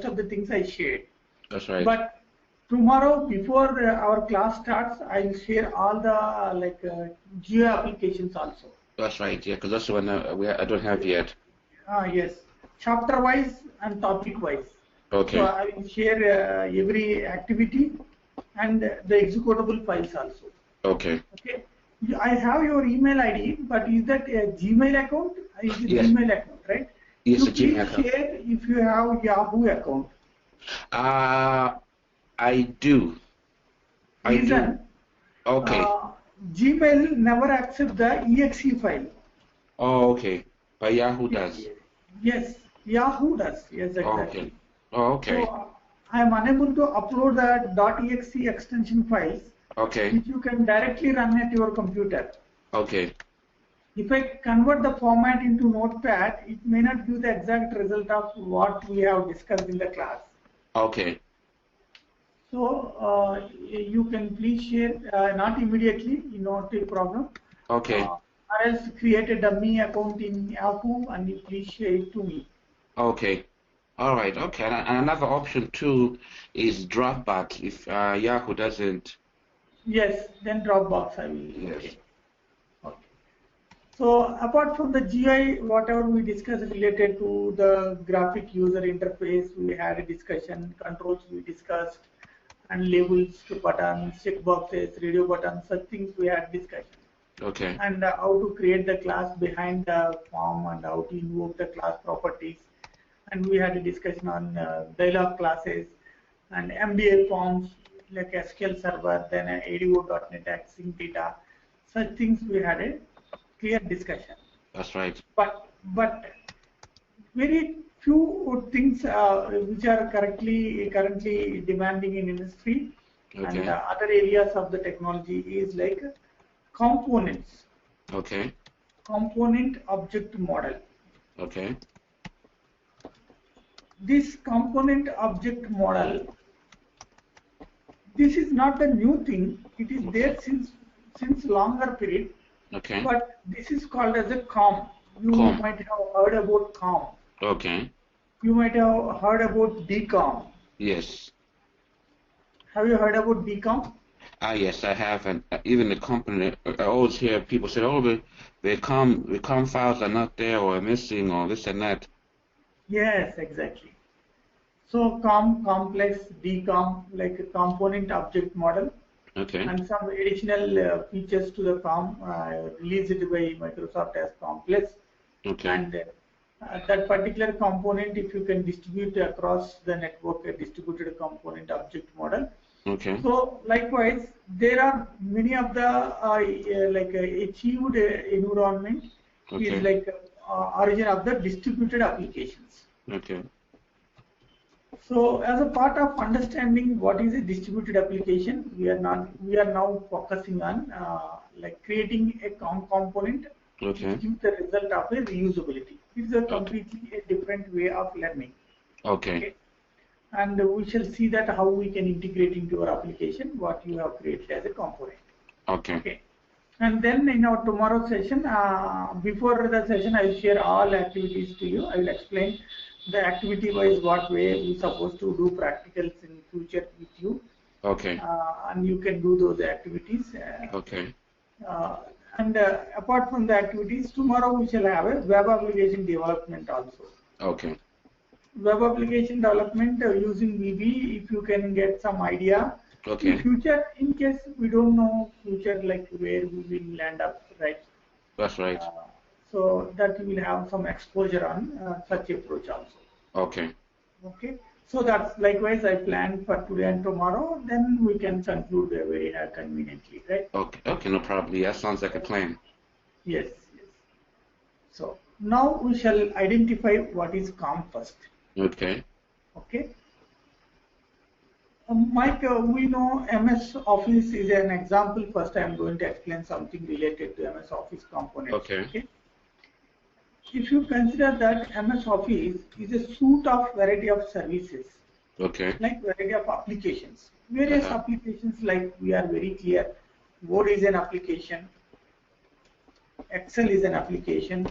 of the things I shared. That's right. But tomorrow, before our class starts, I'll share all the geo applications also. That's right. Yeah, because that's the one I don't have yet. Yes, chapter wise and topic wise. Okay. So I will share every activity and the executable files also. Okay. Okay. I have your email ID, but is that a Gmail account? Is it Yes. Gmail account, right? Yes, you a Gmail please account. share if you have Yahoo account. I do. Reason, Okay. Gmail never accepts the exe file. Oh, okay. But Yahoo does. Yes, Yahoo does. Yes, exactly. Okay. Oh, okay. So I am unable to upload the .exe extension files, Okay. which you can directly run at your computer. Okay. If I convert the format into Notepad, it may not give the exact result of what we have discussed in the class. Okay. So you can please share, not immediately, not a problem. Okay. Or else create a dummy account in Yahoo and you please share it to me. Okay. All right. Okay. And another option too is Dropbox if Yahoo doesn't. Yes, then Dropbox I will. Yes. Okay. Okay. So apart from the GI, whatever we discussed related to the graphic user interface, we had a discussion, controls we discussed, and labels to buttons, check boxes, radio buttons, such things we had discussion. Okay. And how to create the class behind the form and how to invoke the class properties. And we had a discussion on dialog classes and MDL forms like SQL Server, then ADO.NET accessing data. Such things we had a clear discussion. That's right. But very few things which are currently demanding in industry. Okay. And other areas of the technology is like components. Okay. Component object model. Okay. This component object model, this is not a new thing. It is there since longer period. Okay. But this is called as a COM. You might have heard about COM. Okay. You might have heard about DCOM. Yes. Have you heard about DCOM? Yes, I have, and even the company. I always hear people say, "Oh, the com files are not there, or missing, or this and that." Yes, exactly. So COM, complex, DCOM, like a component object model. Okay. And some additional features to the COM released by Microsoft as complex. Okay. And that particular component, if you can distribute across the network, a distributed component object model. Okay. So likewise, there are many of the achieved environment is like origin of the distributed applications. Okay. So as a part of understanding what is a distributed application, we are now focusing on like creating a COM component which gives the result of a reusability. It's a completely a different way of learning. Okay. And we shall see that how we can integrate into our application what you have created as a component. Okay. And then in our tomorrow session, before the session, I will share all activities to you. I will explain the activity-wise what way we supposed to do practicals in future with you. Okay. And you can do those activities. Okay. And apart from the activities, tomorrow we shall have a web application development also. Okay. Web application development using VB, if you can get some idea. Okay. In future, in case we don't know future like where we will land up, right? That's right. So that we will have some exposure on such approach also. Okay. Okay. So that's likewise I planned for today and tomorrow. Then we can conclude very conveniently, right? Okay. Okay. No problem. That sounds like a plan. Yes. Yes. So now we shall identify what is COM first. Okay. Okay. Mike, we know MS Office is an example. First, I am going to explain something related to MS Office components. Okay. If you consider that MS Office is a suite of variety of services, okay, like variety of applications, various applications like we are very clear, Word is an application, Excel is an application,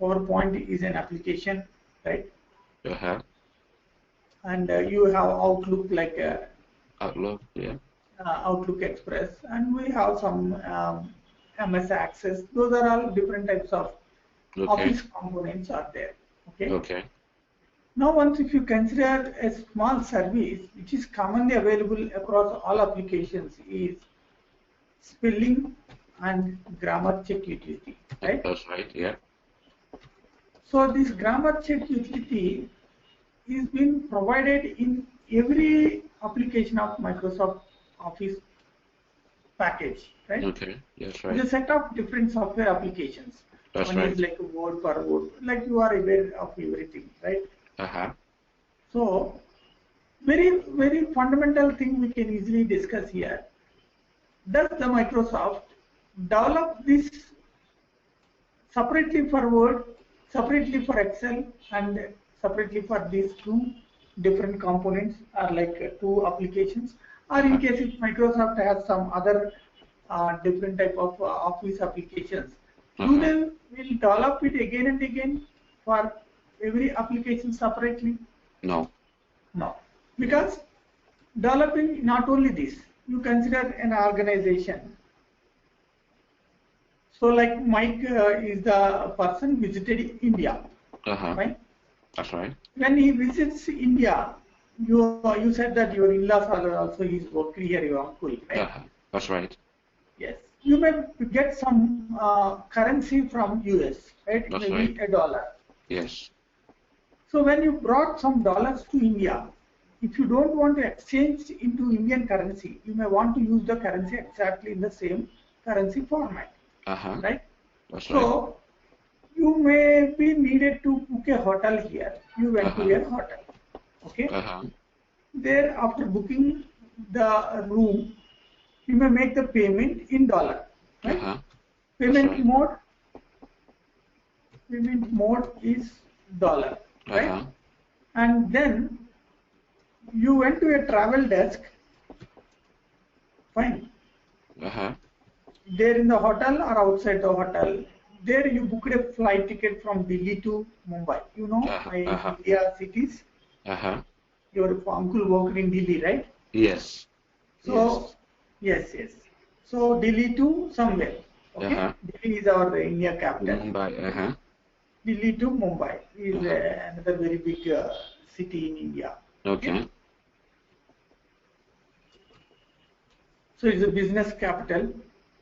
PowerPoint is an application, right? and you have Outlook like Outlook, yeah. Outlook Express, and we have some MS Access. Those are all different types of Office components are there. Okay. Okay. Now, once if you consider a small service which is commonly available across all applications is spelling and grammar check utility, right? That's right. Yeah. So this grammar check utility is being provided in every application of Microsoft Office package, right? Okay. Yes, right. It's a set of different software applications. That's One right. is like word per word, like you are aware of everything, right? So, very fundamental thing we can easily discuss here. Does the Microsoft develop this separately for Word, separately for Excel, and separately for these two different components, or like two applications? Or in case if Microsoft has some other different type of Office applications, do they will develop it again and again for every application separately? No. No. Because developing not only this, you consider an organization. So like Mike is the person visited India. Right? That's right. When he visits India, you said that your in-laws are also his working here, your uncle, right? That's right. Yes. You may get some currency from US, right? That's Maybe right. $1. Yes. So when you brought some dollars to India, if you don't want to exchange into Indian currency, you may want to use the currency exactly in the same currency format, right? That's so right. you may be needed to book a hotel here. You went to a hotel, okay? There, after booking the room, you may make the payment in dollar, right? Payment mode is dollar, right? And then you went to a travel desk, fine. There in the hotel or outside the hotel, there you booked a flight ticket from Delhi to Mumbai. You know, India cities. Your uncle worked in Delhi, right? Yes. So, yes. So, Delhi to somewhere. Okay? Delhi is our India capital. Mumbai. Delhi to Mumbai is another very big city in India. Okay. So, it's a business capital.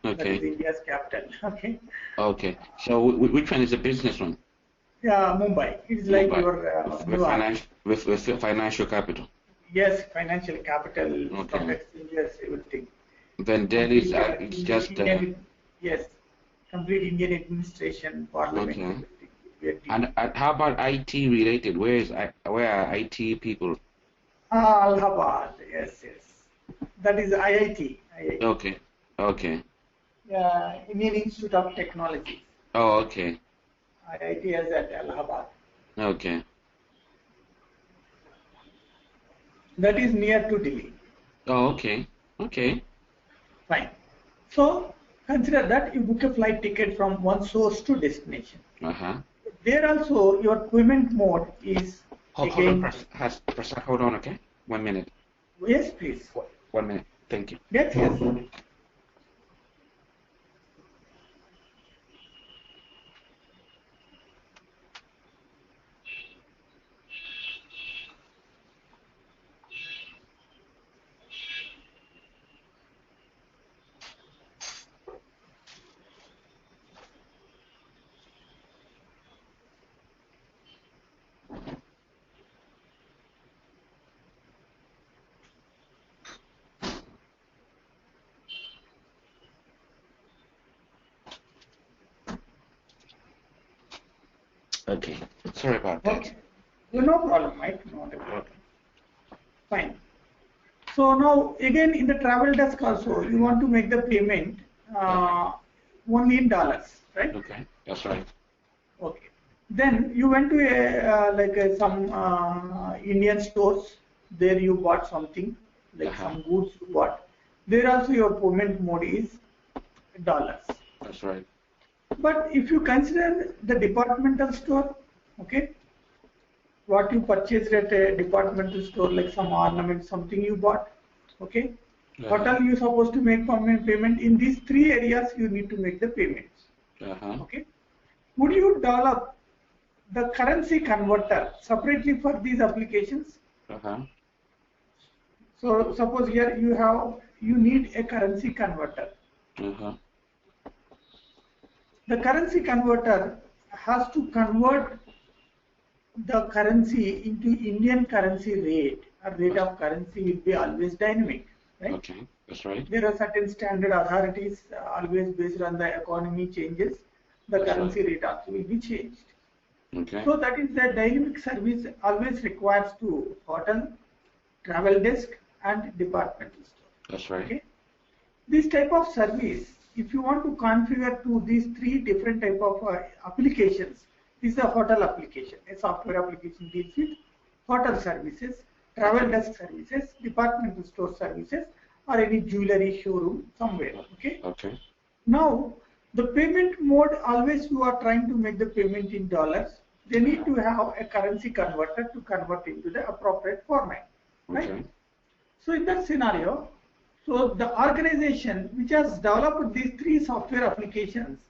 Okay. That is India's capital. Okay. Okay. So, which one is the business one? Yeah, Mumbai. It's like your with financial capital. Yes, financial capital, stock exchanges, everything. Then Delhi is it's just yes, complete Indian administration, parliament. Okay. And how about IT related? Where are IT people? Allahabad. Yes. That is IIT. Okay. Indian Institute of Technology. Oh, okay. IIT is at Allahabad. Okay. That is near to Delhi. Oh, okay. Fine. So consider that you book a flight ticket from one source to destination. There also your payment mode is hold on, hold on, okay? 1 minute. Yes, please. 1 minute. Thank you. Yes. Okay. Sorry about that. Okay. No problem, Mike. Not a problem. Fine. So now again in the travel desk also you want to make the payment only in dollars, right? Okay, that's right. Okay. Then you went to some Indian stores. There you bought something like some goods you bought. There also your payment mode is dollars. That's right. But if you consider the departmental store, okay, what you purchased at a departmental store, like some ornament, something you bought. Okay. Hotel, you're supposed to make payment. In these three areas, you need to make the payments. Okay. Would you develop the currency converter separately for these applications? So suppose here you need a currency converter. The currency converter has to convert the currency into Indian currency rate. A rate of currency will be always dynamic, right? Okay, that's right. There are certain standard authorities always based on the economy changes. The currency rate also will be changed. Okay. So that is the dynamic service always requires to hotel, travel desk, and departmental store. That's right. Okay. This type of service, if you want to configure to these three different type of applications, this is a hotel application. A software application deals with hotel services, travel desk services, departmental store services, or any jewelry showroom somewhere. Okay. Okay. Now, the payment mode, always you are trying to make the payment in dollars. They need to have a currency converter to convert into the appropriate format. Right? Okay. So in that scenario, so the organization which has developed these three software applications,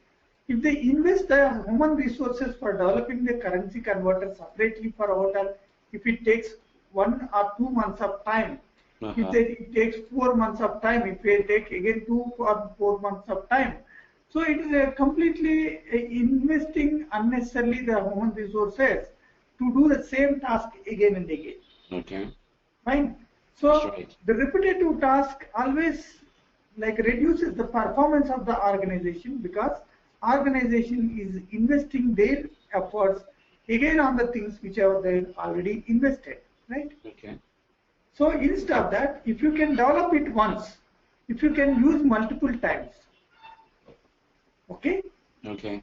if they invest the human resources for developing the currency converter separately for a hotel, if it takes 1 or 2 months of time, if it takes 4 months of time, if they take again 2 or 4 months of time, so it is a completely investing unnecessarily the human resources to do the same task again and again. Okay. Fine. So the repetitive task always like reduces the performance of the organization because organization is investing their efforts again on the things which are they already invested, right? Okay. So instead of that, if you can develop it once, if you can use multiple times, okay? Okay.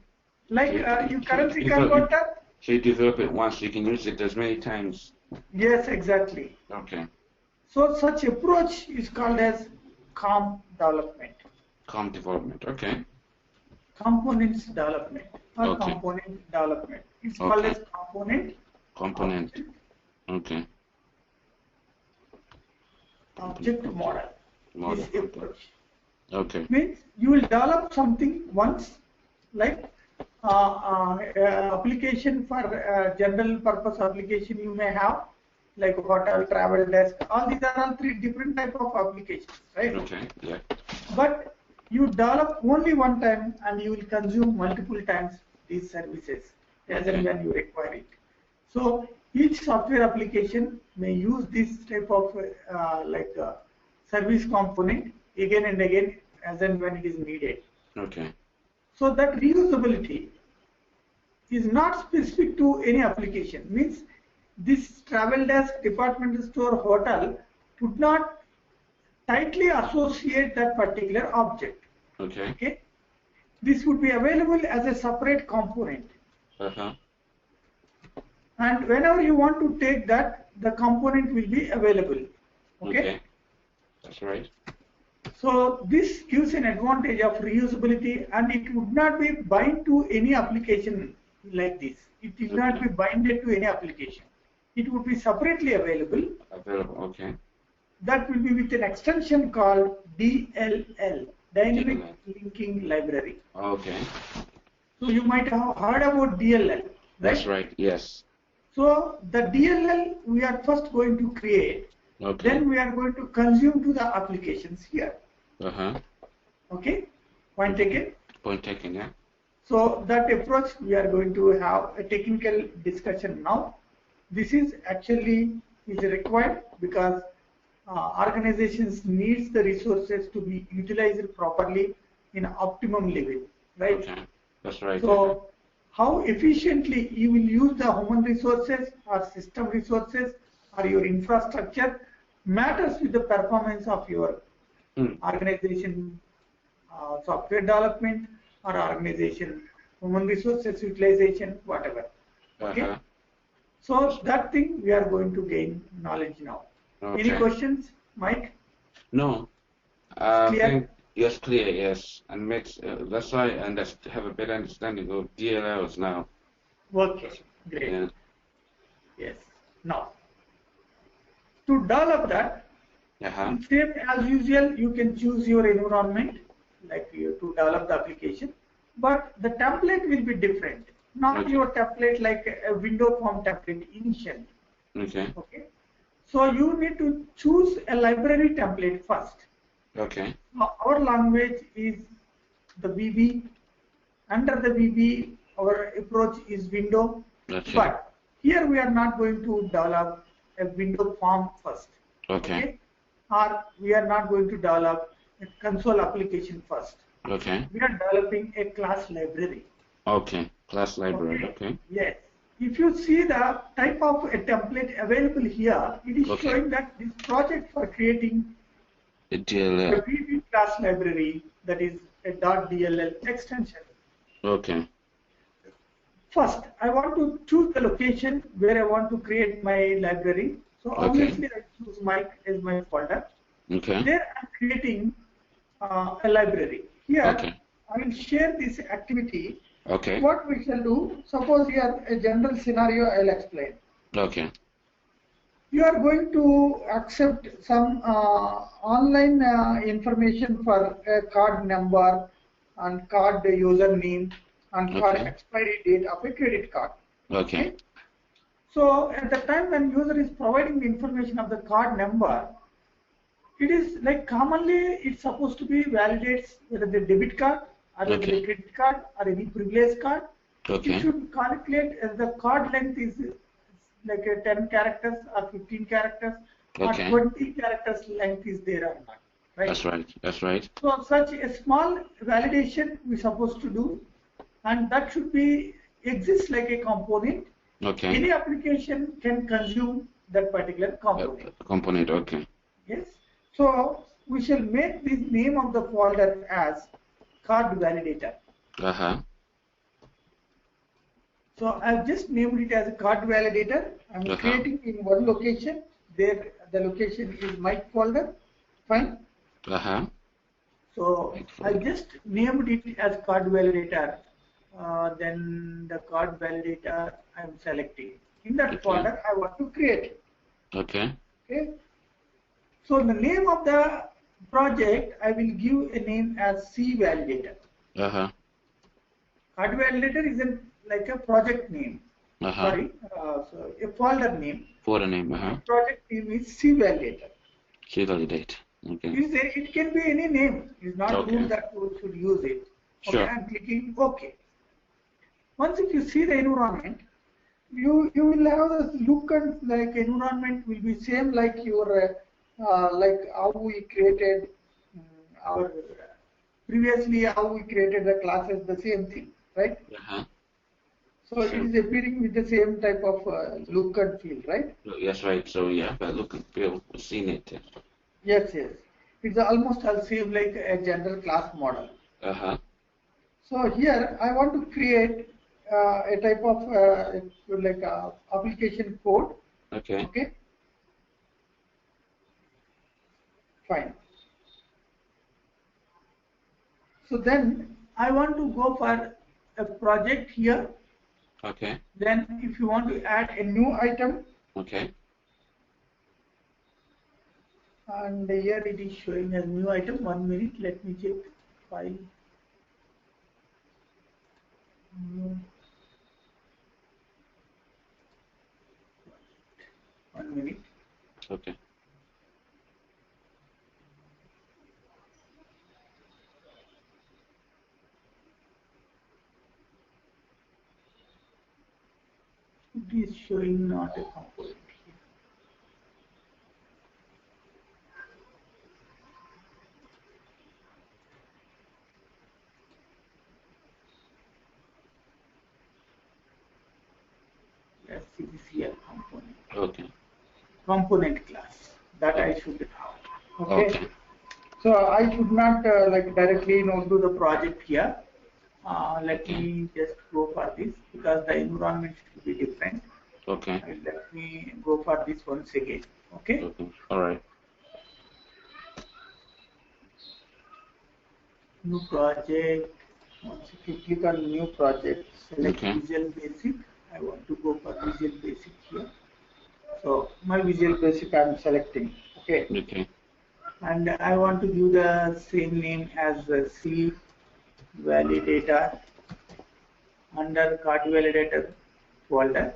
Like you currency converter. So you develop it once, you can use it as many times. Yes, exactly. Okay. So such approach is called as COM development. COM development, okay. Components development or component development. It's called as component. Okay. Object model. This approach. Okay. Means you will develop something once, like application for general purpose application you may have, like hotel, travel desk. All these are all three different type of applications, right? Okay. Yeah. But you develop only one time and you will consume multiple times these services as and when you require it. So each software application may use this type of service component again and again as and when it is needed. Okay. So that reusability is not specific to any application. Means this travel desk, departmental store, hotel would not tightly associate that particular object. Okay. Okay. This would be available as a separate component. And whenever you want to take that, the component will be available. Okay. That's right. So this gives an advantage of reusability, and it would not be bind to any application like this. It will not be binded to any application. It would be separately available. Okay. That will be with an extension called DLL, Dynamic Linking Library. Okay. So you might have heard about DLL, right? That's right, yes. So the DLL we are first going to create. Okay. Then we are going to consume to the applications here. Okay. Point taken? Point taken, yeah. So that approach we are going to have a technical discussion now. This is actually required because organizations needs the resources to be utilized properly in optimum level, right? Okay, that's right. So how efficiently you will use the human resources or system resources or your infrastructure matters with the performance of your organization software development or organization human resources utilization, whatever. Okay. So that thing we are going to gain knowledge now. Any questions, Mike? No. Clear? Yes, clear. Yes, and makes that's why and have a better understanding of DLLs now. Okay, great. Yeah. Yes. Now, to develop that, same as usual, you can choose your environment, like to develop the application, but the template will be different. Not your template like a window form template initially. Okay. So you need to choose a library template first. Okay. Now, our language is the VB. Under the VB, our approach is window. But here we are not going to develop a window form first. Okay. Or we are not going to develop a console application first. Okay. We are developing a class library. Okay. Class library. Okay. Yes. If you see the type of a template available here, it is showing that this project for creating a DLL. A VB class library, that is a .dll extension. Okay. First, I want to choose the location where I want to create my library. So obviously, I choose Mike as my folder. Okay. There I'm creating a library. Here, I will share this activity. Okay. What we shall do, suppose here a general scenario I'll explain. Okay. You are going to accept some online information for a card number and card username and card expiry date of a credit card. Okay. So at the time when user is providing the information of the card number, it is like commonly it's supposed to be validates whether the debit card or the credit card or any privilege card. Okay. You should calculate the card length is like a 10 characters or 15 characters or 20 characters length is there or not. Right? That's right. That's right. So such a small validation we're supposed to do, and that should be exist like a component. Okay. Any application can consume that particular component. Okay. Yes. So we shall make this name of the folder as card validator. So I've just named it as a card validator. I'm creating in one location. There, the location is my folder. Fine. So I just named it as card validator. Then the card validator I'm selecting. In that folder, I want to create it. Okay. So the name of the project, I will give a name as C validator. Card validator is like a project name. Sorry, so a folder name. Folder name. Project name is C validator. C validator. Okay. It can be any name. It's not rule that you should use it. Sure. I'm clicking OK. Once if you see the environment, you will have this look and like environment will be same like your like how we created our previously how we created the classes, the same thing, right? So it is appearing with the same type of look and feel, right? Yes, right. So yeah, but look and feel, we've seen it. Yes. It's almost the same like a general class model. So here I want to create a type of like application code. Okay. Fine. So then I want to go for a project here. Okay. Then if you want to add a new item. Okay. And here it is showing as new item. 1 minute. Let me check. File. New. 1 minute. Okay. It is showing not a component here. Let's see this here component. Okay. Component class that I should have. Okay. So I should not like directly do the project here. Let me just go for this because the environment should be different. Okay. Let me go for this once again. Okay. All right. New project. Once you click on new project, select Visual Basic. I want to go for Visual Basic here. So my Visual Basic I'm selecting. Okay. Okay. And I want to give the same name as C validator under card validator folder.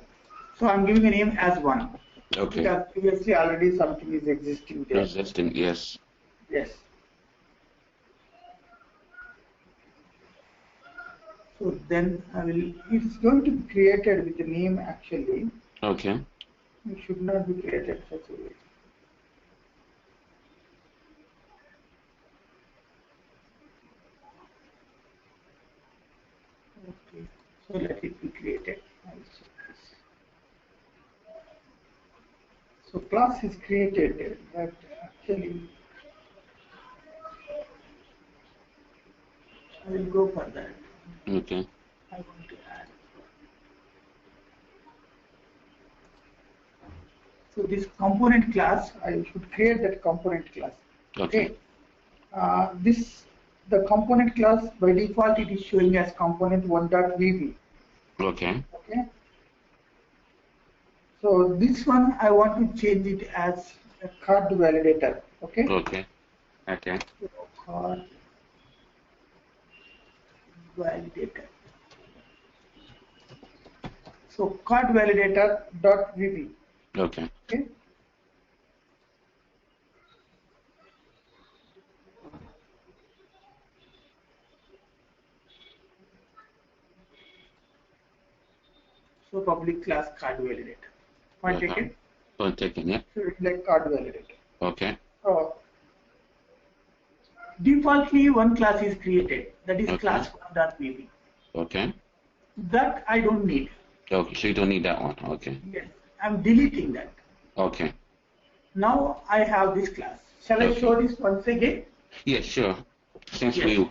So I'm giving a name as 1. Okay. Because previously already something is existing there. Existing, yes. Yes. So then it's going to be created with the name actually. Okay. It should not be created such a way. Okay. So let it be created. So class is created, but actually I will go for that. Okay. I want to add. So this component class, I should create that component class. Okay. The component class by default it is showing as component1.vb. Okay. Okay. So this one I want to change it as a card validator. Okay. Okay. Okay. So card validator. So card validator dot vb. Okay. Okay. So public class card validator. Point taken. Point taken. Yeah. So it's like card validator. Okay. So defaultly one class is created. That is class dot vb. Okay. That I don't need. Okay. So you don't need that one. Okay. Yes. I'm deleting that. Okay. Now I have this class. Shall I show this once again? Yes, sure. Since Yes. we.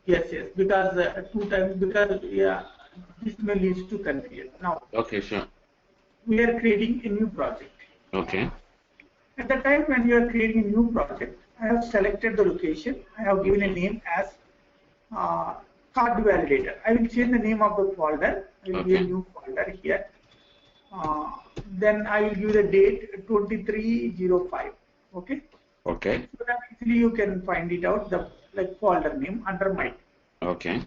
Yes, because 2 times, because this may lead to confusion. Now, Okay, sure. we are creating a new project. Okay. At the time when you are creating a new project, I have selected the location. I have given a name as card validator. I will change the name of the folder. I will give a new folder here. Then I will give the date 2305. Okay. Okay. So that easily you can find it out, the folder name under my. Okay.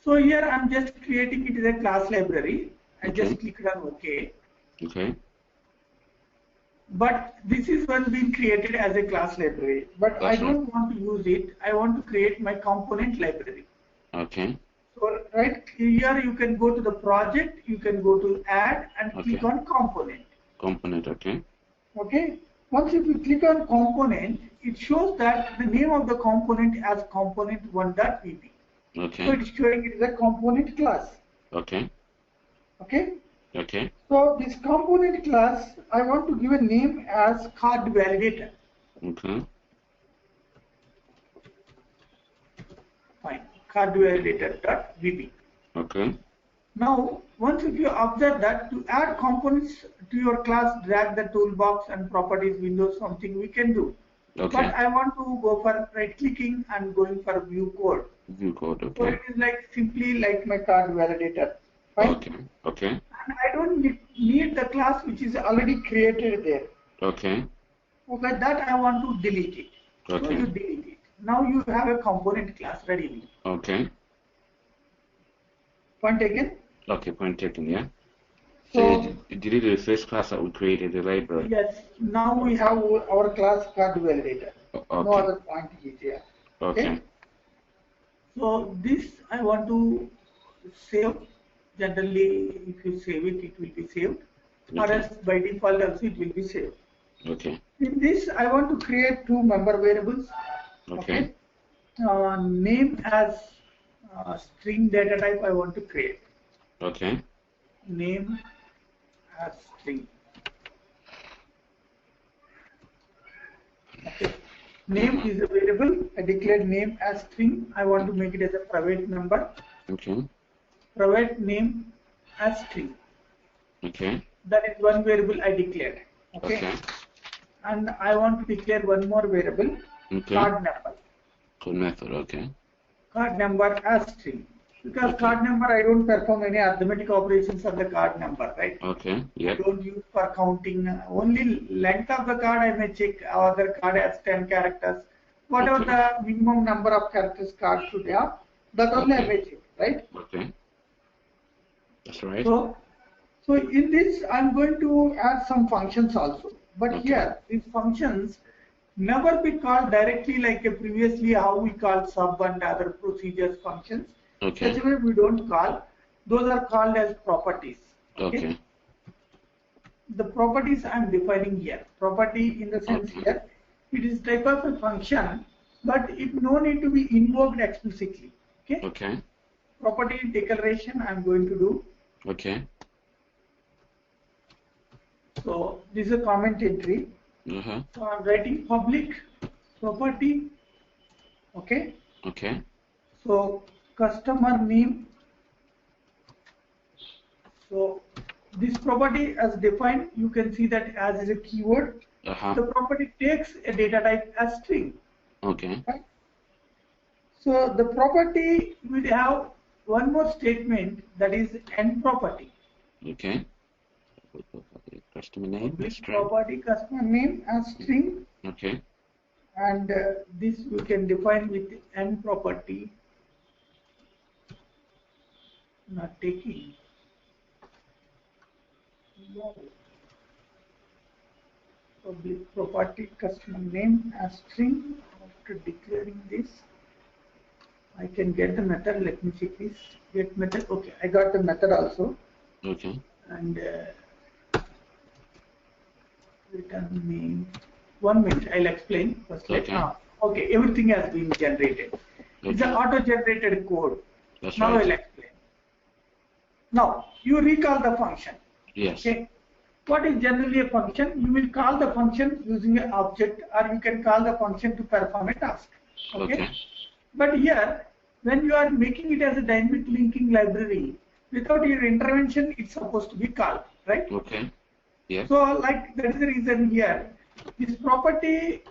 So here I'm just creating it as a class library. I just clicked on OK. Okay. But this is one being created as a class library. But I don't want to use it. I want to create my component library. Okay. So right here you can go to the project, you can go to add and click on component. Component, okay. Okay. Once if you click on component, it shows that the name of the component as component1.vb. Okay. So it's showing it is a component class. Okay. Okay. Okay. So this component class, I want to give a name as card validator. Okay. Fine. Card validator.vb. Okay. Now, once if you observe that to add components to your class, drag the toolbox and properties window, something we can do. Okay. But I want to go for right clicking and going for view code. View code, okay. So it is like simply like my card validator. Fine? Okay. Okay. And I don't need the class which is already created there. Okay. Okay, that I want to delete it. Okay. So you delete it. Now you have a component class ready. Okay. Point taken? Okay, point taken, yeah. So you deleted the first class that we created, the library. yes, now we have our class card validator. Okay. No other point is here. Okay. So this I want to save. Generally, if you save it, it will be saved. Or else by default also it will be saved. Okay. In this, I want to create 2 member variables. Okay. Name as string data type I want to create. Okay. Name as string. Okay. Name is a variable. I declared name as string. I want to make it as a private number. Okay. Private name as string. Okay. That is one variable I declared. Okay. And I want to declare one more variable. Okay. Card number. Code method. Okay. Card number as string. Because card number, I don't perform any arithmetic operations on the card number, right? Okay. Yeah. I don't use for counting. Only length of the card I may check. Other card has 10 characters. Whatever the minimum number of characters card should have, that only I may check, right? Okay. That's right. So in this, I'm going to add some functions also. But here, these functions never be called directly like previously how we called sub and other procedures functions. Okay. Such a way we don't call. Those are called as properties. Okay. The properties I'm defining here. Property in the sense here, it is type of a function, but it no need to be invoked explicitly. Okay. Property declaration I'm going to do. Okay. So this is a comment entry. So I'm writing public property. Okay. So customer name. So this property as defined, you can see that as a keyword. The property takes a data type as string. Okay. Right? So the property will have one more statement, that is end property. Okay. Customer name. Property customer name as string. Okay. And this we can define with end property. Not taking. Public property customer name as string. After declaring this, I can get the method. Let me check this. Get method. Okay, I got the method also. Okay. And return name. 1 minute. I'll explain first. Okay. Everything has been generated. It's an auto-generated code. That's now right. I'll explain. Now you recall the function. Yes. Okay. What is generally a function? You will call the function using an object, or you can call the function to perform a task. Okay. But here, when you are making it as a dynamic linking library, without your intervention, it's supposed to be called, right? Okay. Yeah. So, like that is the reason here. This property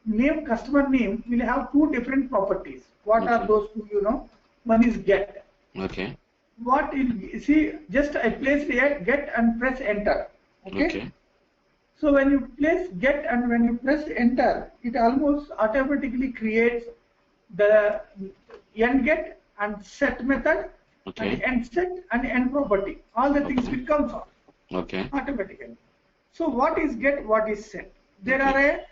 name, customer name, will have two different properties. What are those two? You know, one is get. Okay. What is, see, just I placed here get and press enter. Okay. So when you place get and when you press enter, it almost automatically creates the end get and set method and end set and end property. All the things will come out automatically. So what is get, what is set? There are a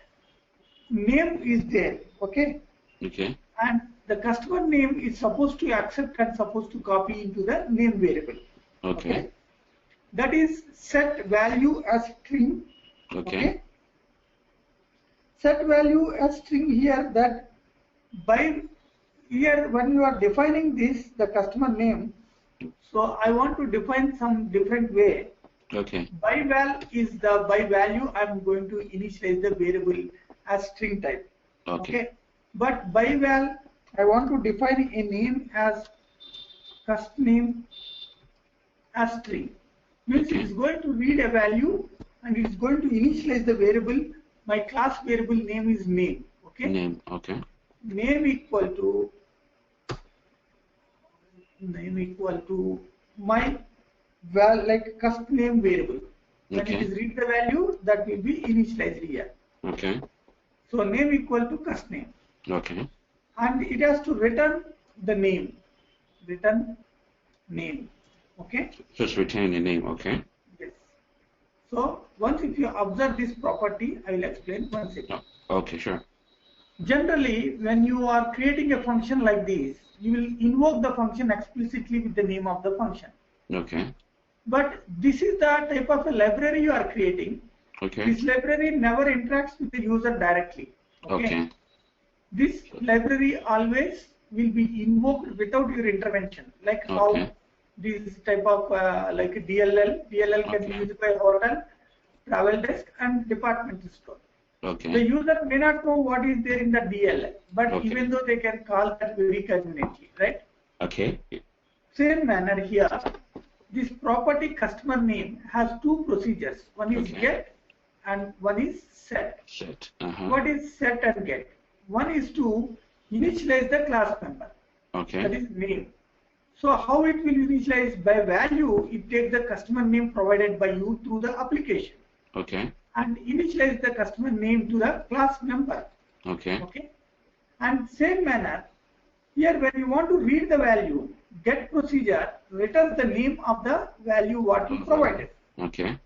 name is there. Okay. And the customer name is supposed to accept and supposed to copy into the name variable. Okay. That is set value as string. Okay. Set value as string here, that by here when you are defining this, the customer name, so I want to define some different way. By val is the by value I am going to initialize the variable as string type. Okay. But by val I want to define a name as cust name as string. Means it is going to read a value and it is going to initialize the variable. My class variable name is name. Okay. Name equal to my like cust name variable. When it is read the value, that will be initialized here. So name equal to cust name. And it has to return the name. Return name. Okay. Just retain the name. Yes. So once if you observe this property, I will explain one second. Sure. Generally, when you are creating a function like this, you will invoke the function explicitly with the name of the function. But this is the type of a library you are creating. This library never interacts with the user directly. This library always will be invoked without your intervention, like how this type of like DLL can be used by hotel, travel desk, and departmental store. The user may not know what is there in the DLL, but even though they can call that very conveniently, right? Same manner here, this property customer name has two procedures. One is get and one is set. What is set and get? One is to initialize the class member. That is name. So how it will initialize? By value, it takes the customer name provided by you through the application. Okay. And initialize the customer name to the class member. Okay. Okay. And same manner, here when you want to read the value, get procedure returns the name of the value what you provided. Okay.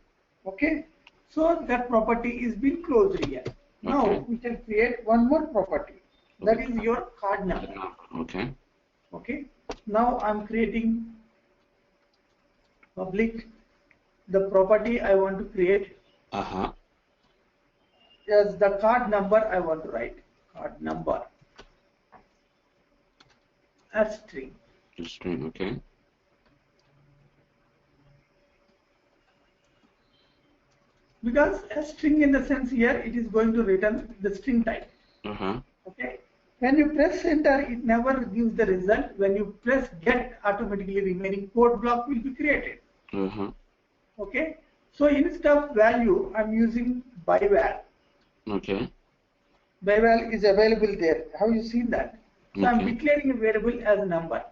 Okay. So that property is being closed here. Now we can create one more property. That is your card number. Okay. Okay. Now I'm creating public. The property I want to create. Yes, the card number I want to write. Card number. A string. A string, okay. Because a string in the sense here, it is going to return the string type. Okay. When you press enter, it never gives the result. When you press get, automatically remaining code block will be created. Okay. So instead of value, I'm using byval. Okay. Byval is available there. Have you seen that? So I'm declaring a variable as a number.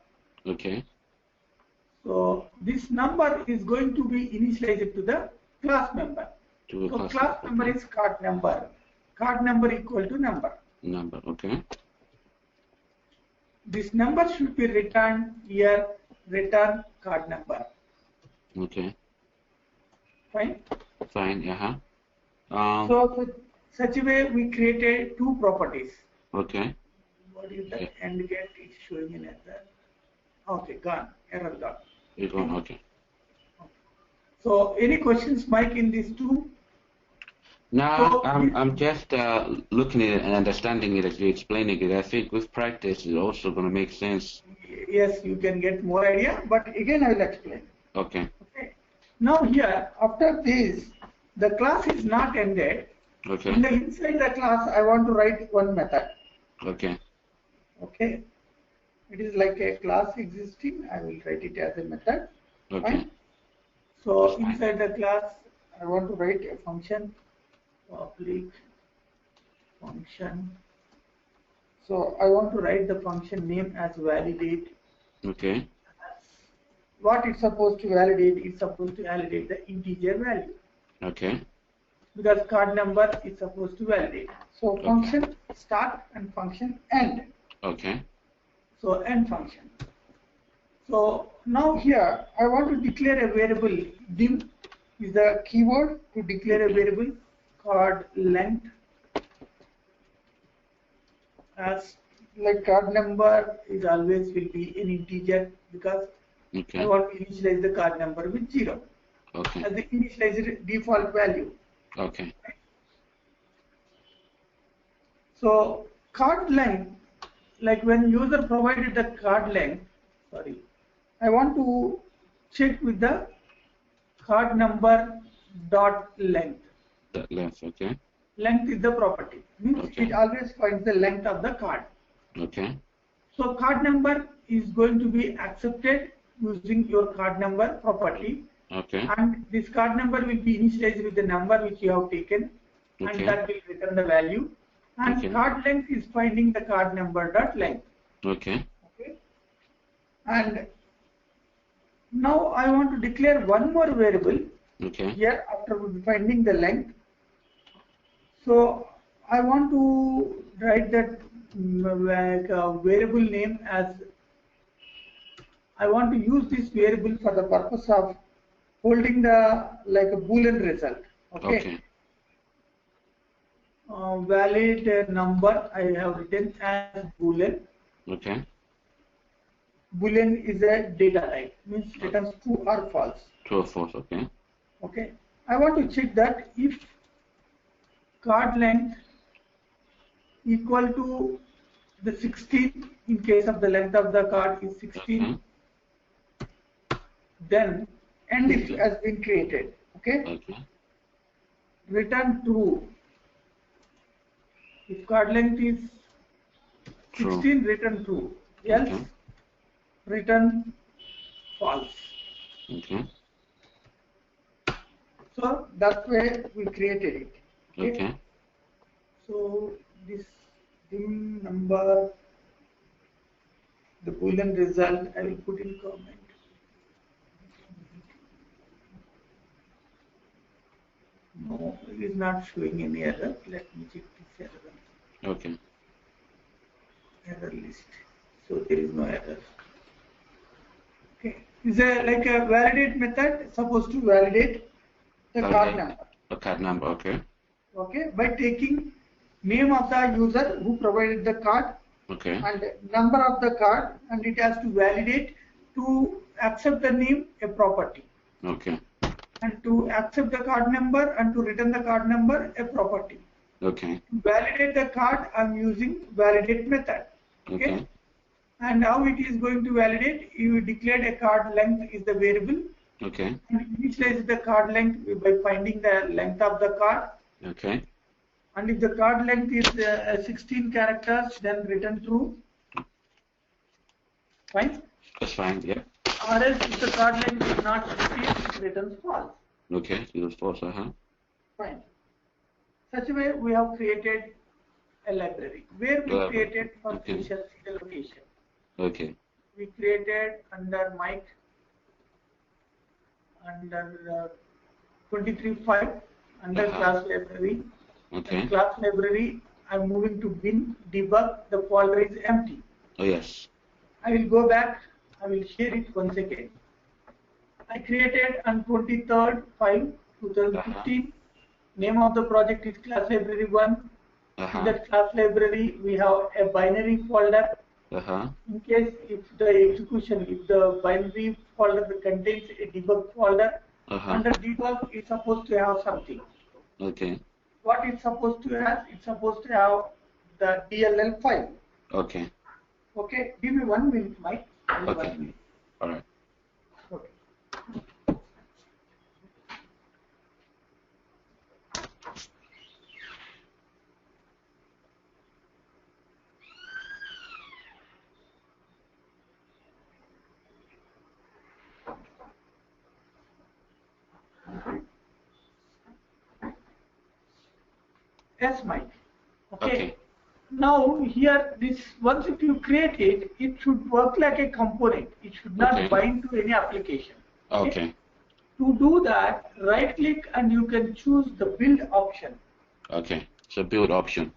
Okay. So this number is going to be initialized to the class member. So class member is card number. Card number equal to number. Number, okay. This number should be returned here, return card number. Okay. Fine? Fine, So such a way we created two properties. Okay. What is the end get is showing in error. Okay, gone. Error gone. It's gone, okay. So any questions, Mike, in these two? No, I'm just looking at it and understanding it as you're explaining it. I think with practice it's also going to make sense. Yes, you can get more idea, but again I will explain. Okay. Okay. Now here, after this, the class is not ended. Okay. Inside the class, I want to write one method. Okay. Okay. It is like a class existing. I will write it as a method. Okay. Fine? So inside the class, I want to write a function. Public function. So I want to write the function name as validate. Okay. What it's supposed to validate? It's supposed to validate the integer value. Okay. Because card number is supposed to validate. So function start and function end. Okay. So end function. So now here I want to declare a variable. Dim is the keyword to declare a variable. Card length as like card number is always will be an integer because I want to initialize the card number with 0 as the initialized default value. Okay. So card length, like when user provided the card length, I want to check with the card number dot length. That length, okay. Length is the property. Means it always finds the length of the card. Okay. So card number is going to be accepted using your card number property. Okay. And this card number will be initialized with the number which you have taken, and that will return the value. And card length is finding the card number dot length. Okay. Okay. And now I want to declare one more variable. Okay. Here after finding the length. So I want to write that variable name as I want to use this variable for the purpose of holding the like a Boolean result. Okay. Valid number I have written as Boolean. Okay. Boolean is a data type, means returns true or false. True or false, okay. Okay. I want to check that if card length equal to the 16 in case of the length of the card is 16, then end it has been created. Okay. Return true. If card length is 16, return true. Else return false. Okay. So that way we created it. Okay. So this dim number the Boolean result, I will put in comment. No, it is not showing any error. Let me check this error. Okay. Error list. So there is no error. Okay. Is a like a validate method supposed to validate the card number. The card number, okay. Okay, by taking name of the user who provided the card, okay, and number of the card, and it has to validate to accept the name a property. Okay. And to accept the card number and to return the card number a property. Okay. To validate the card, I'm using validate method. Okay. And how it is going to validate? You declared a card length is the variable. Okay. And initialize the card length by finding the length of the card. Okay. And if the card length is 16 characters, then return true. Fine? That's fine, yeah. Or else if the card length is not 16, it returns false. Okay, it was false, Fine. Such a way we have created a library where we created for facial location. Okay. We created under mic, under 23.5, under class library. Okay. Class library, I'm moving to bin debug. The folder is empty. Oh yes. I will go back. I will share it once again. I created on 23rd 5 2015. Name of the project is class library 1. In that class library, we have a binary folder. In case if the execution, if the binary folder contains a debug folder, under debug it's supposed to have something. Okay. What it's supposed to have? It's supposed to have the DLL file. Okay. Okay. Give me 1 minute, Mike. Okay. All right. Okay. Yes, Mike. Okay. Now here, this once if you create it, it should work like a component. It should not bind to any application. Okay. To do that, right click and you can choose the build option. Okay. So build option.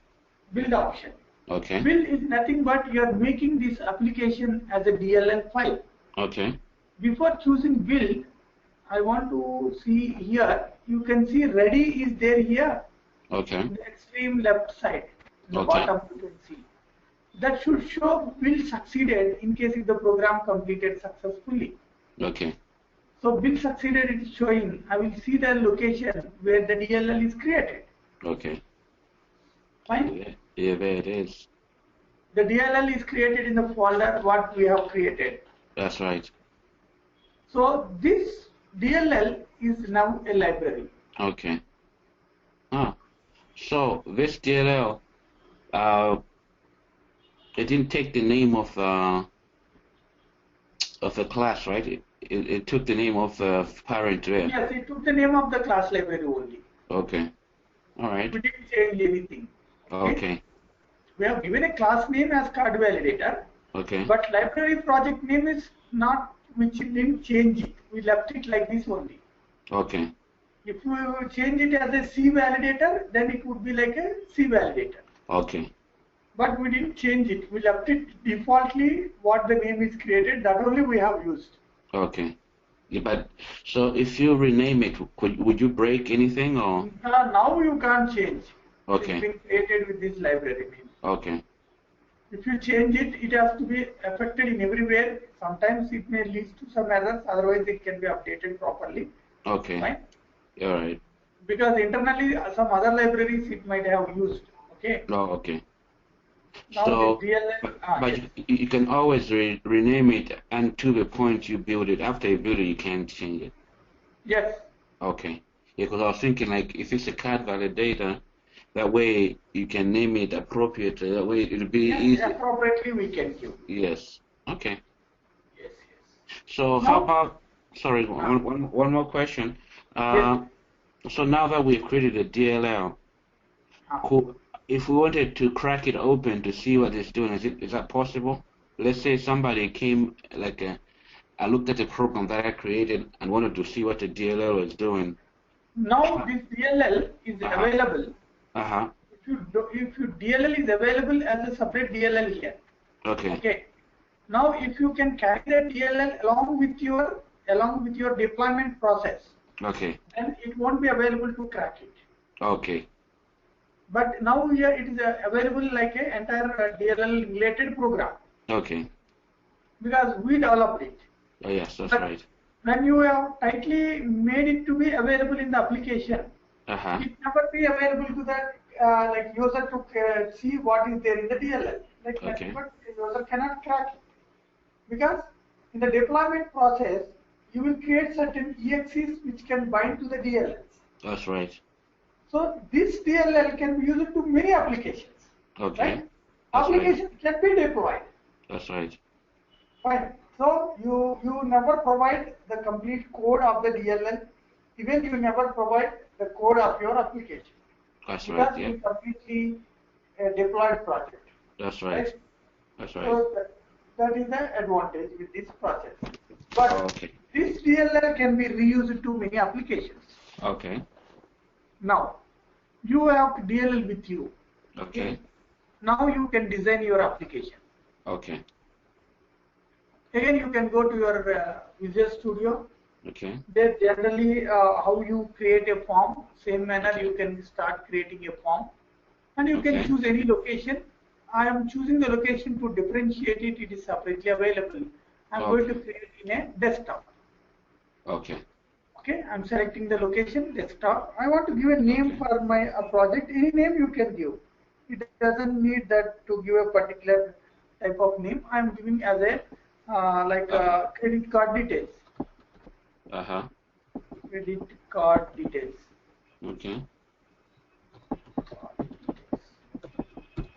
Build option. Okay. Build is nothing but you are making this application as a DLL file. Okay. Before choosing build, I want to see here. You can see ready is there here. Okay. In the extreme left side. The bottom you can see. That should show build succeeded in case if the program completed successfully. Okay. So build succeeded is showing. I will see the location where the DLL is created. Okay. Fine? Yeah, there it is. The DLL is created in the folder what we have created. That's right. So this DLL is now a library. Okay. So this DLL, it didn't take the name of a class, right? It took the name of the parent there. Yes, it took the name of the class library only. Okay. All right. We didn't change anything. Okay. We have given a class name as card validator. Okay. But library project name is not, which didn't change it. We left it like this only. Okay. If we change it as a C validator, then it would be like a C validator. Okay. But we didn't change it. We left it defaultly what the name is created. That only we have used. Okay. Yeah, but so if you rename it, would you break anything or? Now you can't change. Okay. It's been created with this library name. Okay. If you change it, it has to be affected in everywhere. Sometimes it may lead to some errors. Otherwise, it can be updated properly. Okay. Right? All right. Because internally, some other libraries it might have used. Okay. Oh, okay. Now So, the DLL, but yes. you can always rename it, and to the point you build it. After you build it, you can't change it. Yes. Okay. Yeah, because I was thinking like if it's a card validator, that way you can name it appropriately. That way it'll be easy. Appropriately we can give. Yes. Okay. Yes. So now, how about? Sorry, one more question. Yes. So now that we've created a DLL, if we wanted to crack it open to see what it's doing, is that possible? let's say somebody came, like, I looked at the program that I created and wanted to see what the DLL was doing. Now this DLL is available. Uh-huh. If your DLL is available as a separate DLL here. Okay. Okay. Now if you can carry the DLL along with your deployment process. Okay. Then it won't be available to crack it. Okay. But now here it is available like an entire DLL related program. Okay. Because we developed it. Oh yes, that's but right. When you have tightly made it to be available in the application, it never be available to the like user to see what is there in the DLL. Like okay. But user cannot crack it. Because in the deployment process, you will create certain EXEs which can bind to the DLLs. That's right. So this DLL can be used to many applications. Okay. Right? Applications can be deployed. That's right. Fine. So you never provide the complete code of the DLL. Even you never provide the code of your application. That's because right. Yeah. It's completely a deployed project. That's right. That's right. So that is the advantage with this process. But okay. This DLL can be reused to many applications. Okay. Now, you have DLL with you. Okay. Now you can design your application. Okay. Again, you can go to your Visual Studio. Okay. There generally how you create a form, same manner you can start creating a form, and you can choose any location. I am choosing the location to differentiate it. It is separately available. I am going to create in a desktop. Okay. Okay, I am selecting the location desktop. I want to give a name for my project. Any name you can give. It doesn't need that to give a particular type of name. I am giving as a credit card details. Credit card details. Okay.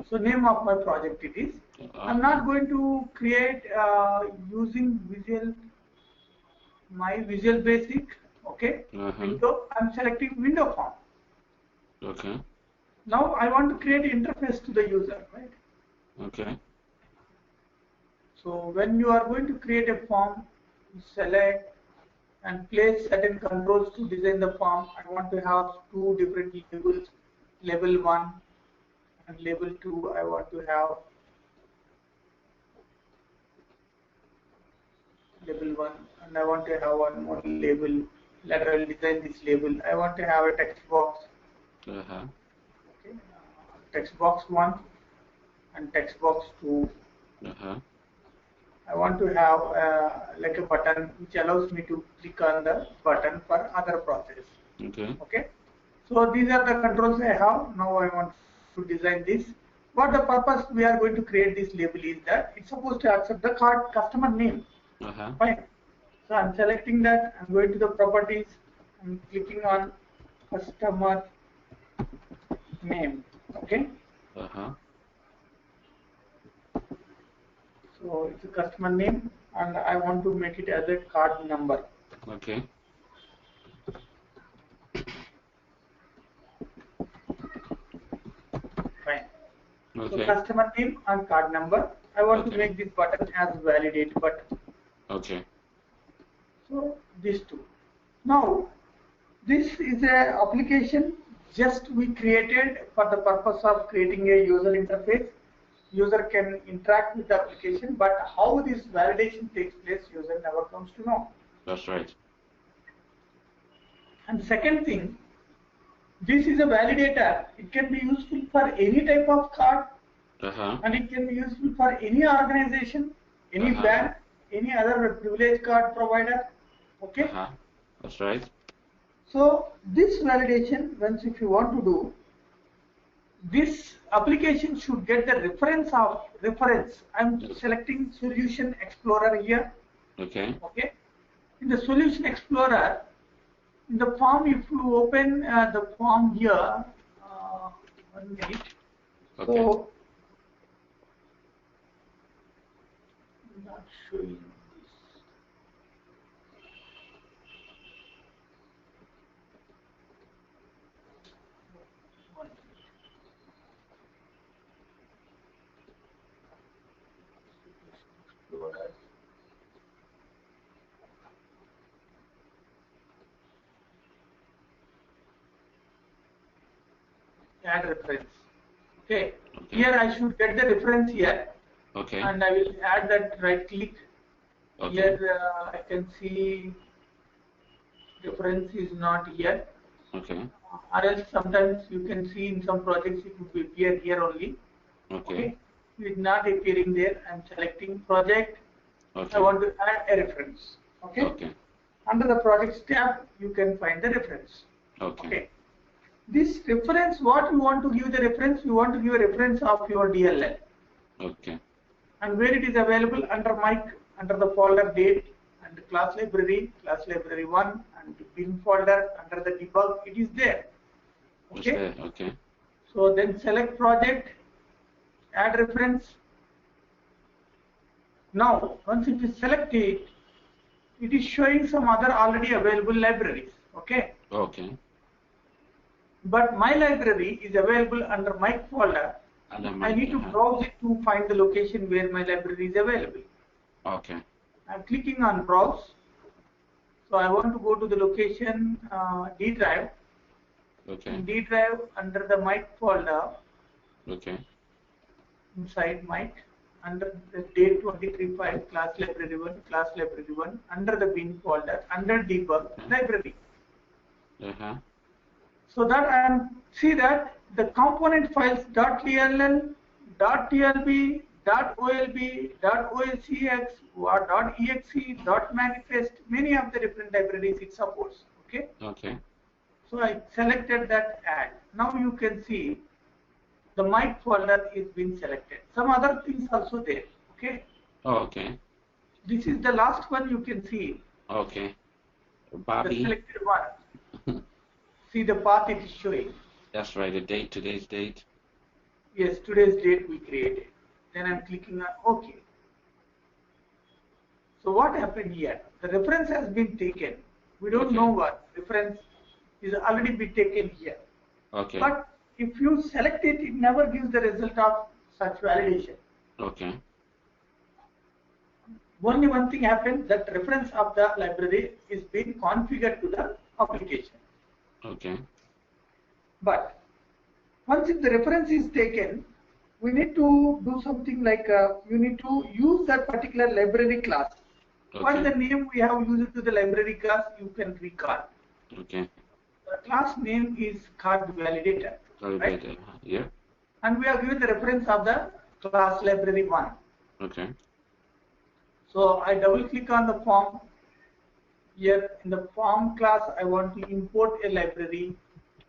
So name of my project it is. I'm not going to create using my Visual Basic. Okay. Window. I'm selecting window form. Okay. Now I want to create interface to the user, right? Okay. So when you are going to create a form, select and place certain controls to design the form. I want to have two different labels, label 1 and label 2. I want to have label 1 and I want to have one more label. Later I will design this label. I want to have a text box. Okay. Text box 1 and text box 2. I want to have like a button which allows me to click on the button for other process. Okay. So these are the controls I have. Now I want to design this. What the purpose we are going to create this label is that it's supposed to accept the card customer name. Fine. So I'm selecting that. I'm going to the properties. I'm clicking on customer name. Okay. So it's a customer name and I want to make it as a card number. Okay. Fine. Okay. So customer name and card number. I want to make this button as validate button. Okay. So these two. Now this is a application just we created for the purpose of creating a user interface. User can interact with the application, but how this validation takes place, user never comes to know. That's right. And second thing, this is a validator. It can be useful for any type of card, and it can be useful for any organization, any bank, any other privilege card provider. Okay. That's right. So this validation, once if you want to do, this application should get the reference. I'm selecting Solution Explorer here. Okay. Okay. In the Solution Explorer, in the form, if you open the form here, 1 minute. Okay. So, I'm not showing this. add reference. Okay. Here I should get the reference here. Okay. And I will add that, right click. Okay. Here I can see reference is not here. Okay. Or else sometimes you can see in some projects it will appear here only. Okay. It is not appearing there. I am selecting project. Okay. I want to add a reference. Okay. Okay. Under the projects tab, you can find the reference. Okay. This reference, what you want to give the reference? You want to give a reference of your DLL. Okay. And where it is available under mic, under the folder date and class library 1 and bin folder under the debug, it is there. Okay. Okay. So then select project, add reference. Now once it is selected, it is showing some other already available libraries. Okay. Okay. But my library is available under mic folder. I need to browse it to find the location where my library is available. Okay. I'm clicking on browse. So I want to go to the location D drive. Okay. In D drive under the mic folder. Okay. Inside mic under the date 23.5 class library 1 under the bin folder under debug library. So that I am see that the component files .dll, .tlb, .olb, .olcx, or .exe, .manifest, many of the different libraries it supports. Okay. Okay. So I selected that add. Now you can see the mic folder is being selected. Some other things also there. Okay. Oh, okay. This is the last one you can see. Okay. Bobby. The selected one. See the path it is showing. That's right, the date, today's date. Yes, today's date we created. Then I'm clicking on OK. So what happened here? The reference has been taken. We don't know what reference is already been taken here. Okay. But if you select it, it never gives the result of such validation. Okay. Only one thing happens, that reference of the library is being configured to the application. Okay. But once if the reference is taken, we need to do something like you need to use that particular library class. What is the name we have used to the library class? You can recall. Okay. The class name is card validator. Right? Yeah. And we are given the reference of the class library 1. Okay. So I double click on the form. Here in the form class, I want to import a library.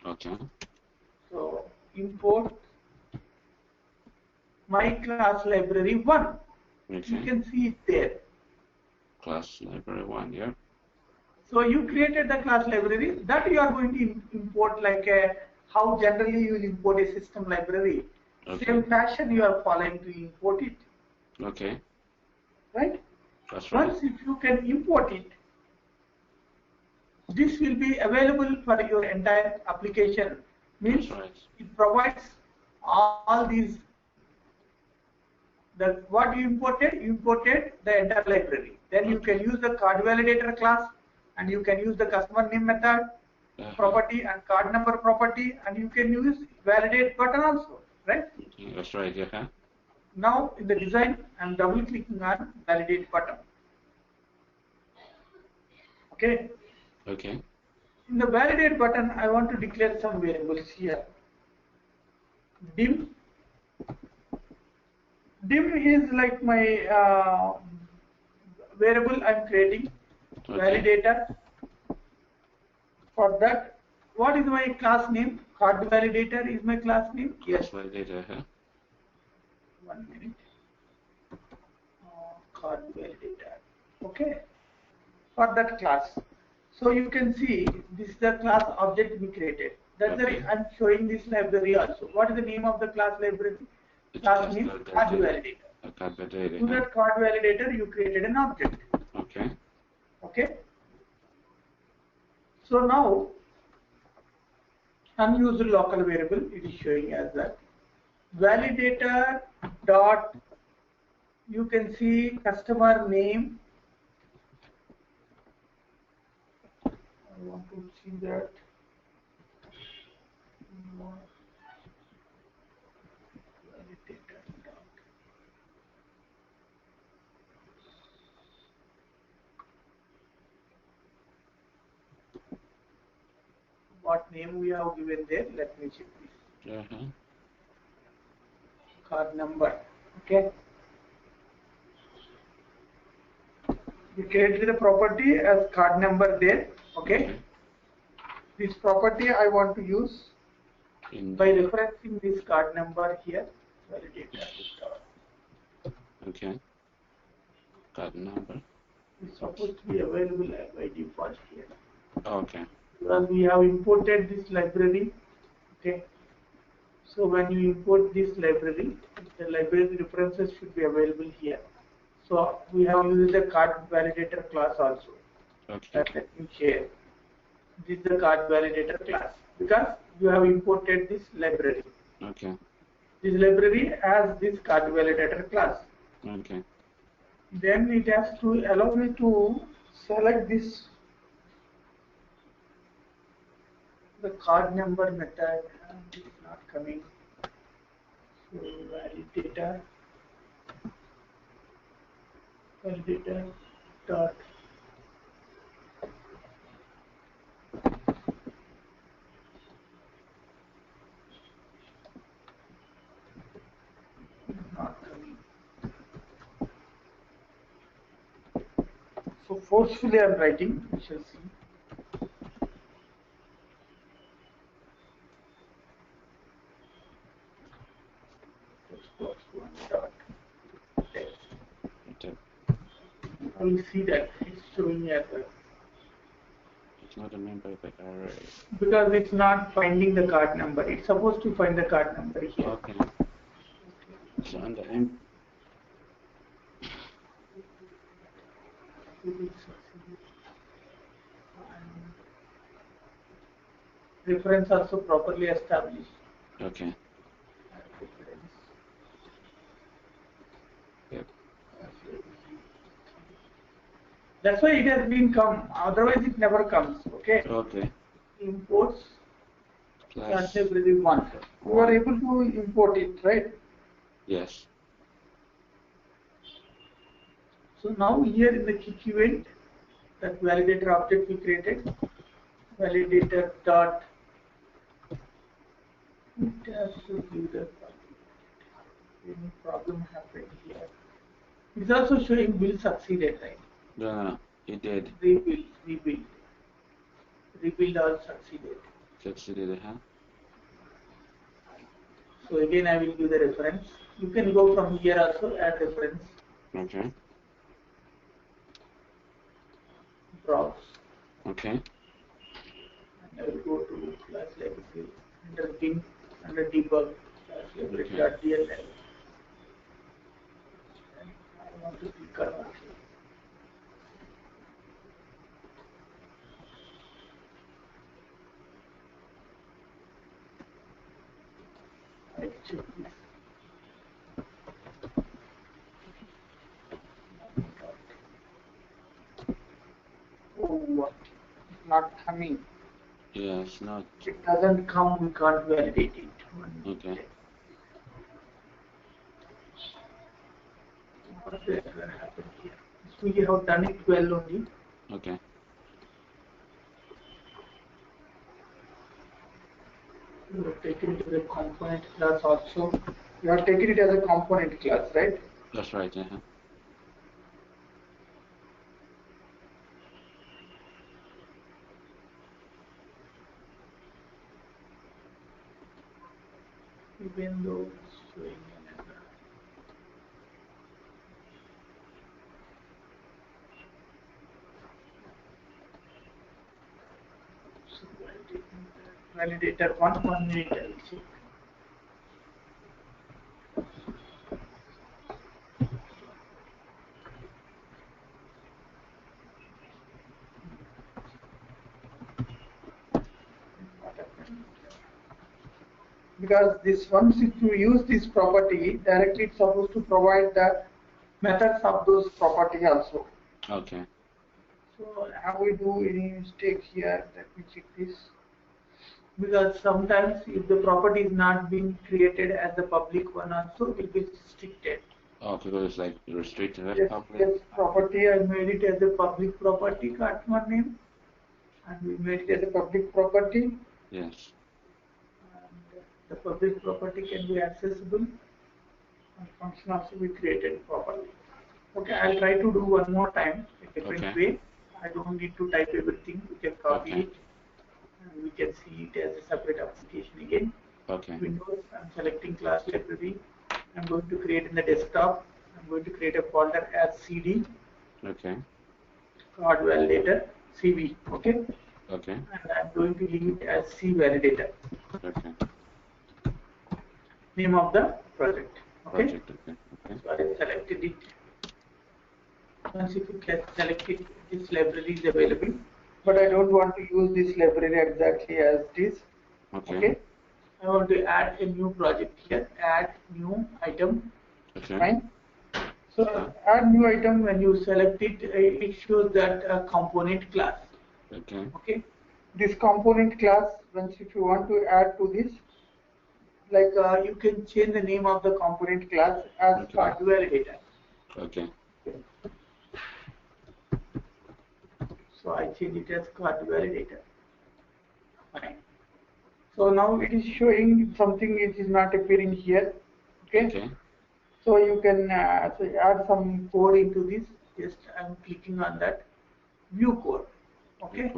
Okay. So import my class library 1. Okay. You can see it there. Class library 1, yeah. So you created the class library that you are going to import like how generally you will import a system library. Okay. Same fashion you are following to import it. Okay. Right? That's right. Once if you can import it, this will be available for your entire application. Means it provides all these. What you imported the entire library. Then you can use the card validator class, and you can use the customer name method property and card number property, and you can use validate button also, right? That's right. Yeah. Now in the design, I'm double clicking on validate button. Okay. Okay. In the validate button, I want to declare some variables here. Dim is like my variable I'm creating. Validator. For that, what is my class name? Card validator is my class name. Yes. Validator. 1 minute. Card validator. Okay. For that class. So you can see this is the class object we created. That's the reason I'm showing this library also. What is the name of the class library? Class name card validator. To that card validator, you created an object. Okay. Okay. So now, unused local variable, it is showing as that. Validator dot, you can see customer name. I want to see that. name we have given there. Let me check this. Card number. Okay. We created the property as card number there. Okay. This property I want to use by referencing this card number here. Okay. Card number. It's supposed to be available by default here. Okay. Because we have imported this library. Okay. So when you import this library, the library references should be available here. So we have used the card validator class also. Okay. Let me share. This is the card validator class because you have imported this library. Okay. This library has this card validator class. Okay. Then it has to allow me to select this the card number method. It is not coming. So validator dot not coming. So forcefully I am writing. We shall see. I will see that it's showing as a. It's not a member of the array. Because it's not finding the card number. It's supposed to find the card number here. Okay. So under M. Reference also properly established. Okay. Yep. That's why it has been come. Otherwise, it never comes. Okay. Okay. Imports. Plus Library 1. You are able to import it, right? Yes. So now here in the kick event, that validator object we created, validator dot. It has to give the any problem happened here. It's also showing build succeeded, right? No, it did. Rebuild all succeeded. Succeeded, huh? So again I will give the reference. You can go from here also, add reference. Okay. Browse. Okay. And I will go to class library under bin, under debug, class library .dll. And I want to click on OK. I check this. Oh, it's not coming. Yeah, it's not. It doesn't come, we can't validate it. Okay. What happened here? So we have done it well only. Okay. We have taken it as a component class also. We have taken it as a component class, right? That's right, yeah. Even though it's showing another. So validator 1 minute I will check. Because this once if you use this property directly, it's supposed to provide the methods of those property also. Okay. So how we do any mistake here? Let me check this. Because sometimes if the property is not being created as the public one also, it will be restricted. Oh, because it's like restricted as Yes, public? yes, property I made it as a public property, customer name, and we made it as a public property. Yes. And the public property can be accessible and function also be created properly. Okay, I'll try to do one more time a different way. I don't need to type everything. We can copy it and we can see it as a separate application again. Okay. Windows, I'm selecting class library. I'm going to create in the desktop. I'm going to create a folder as CD. Okay. Card validator CV. Okay. Okay. And I'm going to leave it as C validator. Okay. Name of the project. Okay. Project. Okay. Okay. So I selected it. Once if you can select it, this library is available. But I don't want to use this library exactly as it is. Okay. Okay. I want to add a new project here. Add new item. Okay. Fine. So add new item, when you select it, it shows that component class. Okay. Okay. This component class, once if you want to add to this, like you can change the name of the component class as card validator. Okay. So I change it as card validator. Fine. So now it is showing something which is not appearing here. Okay. Okay. So you can so add some code into this. Just I'm clicking on that. View code. Okay.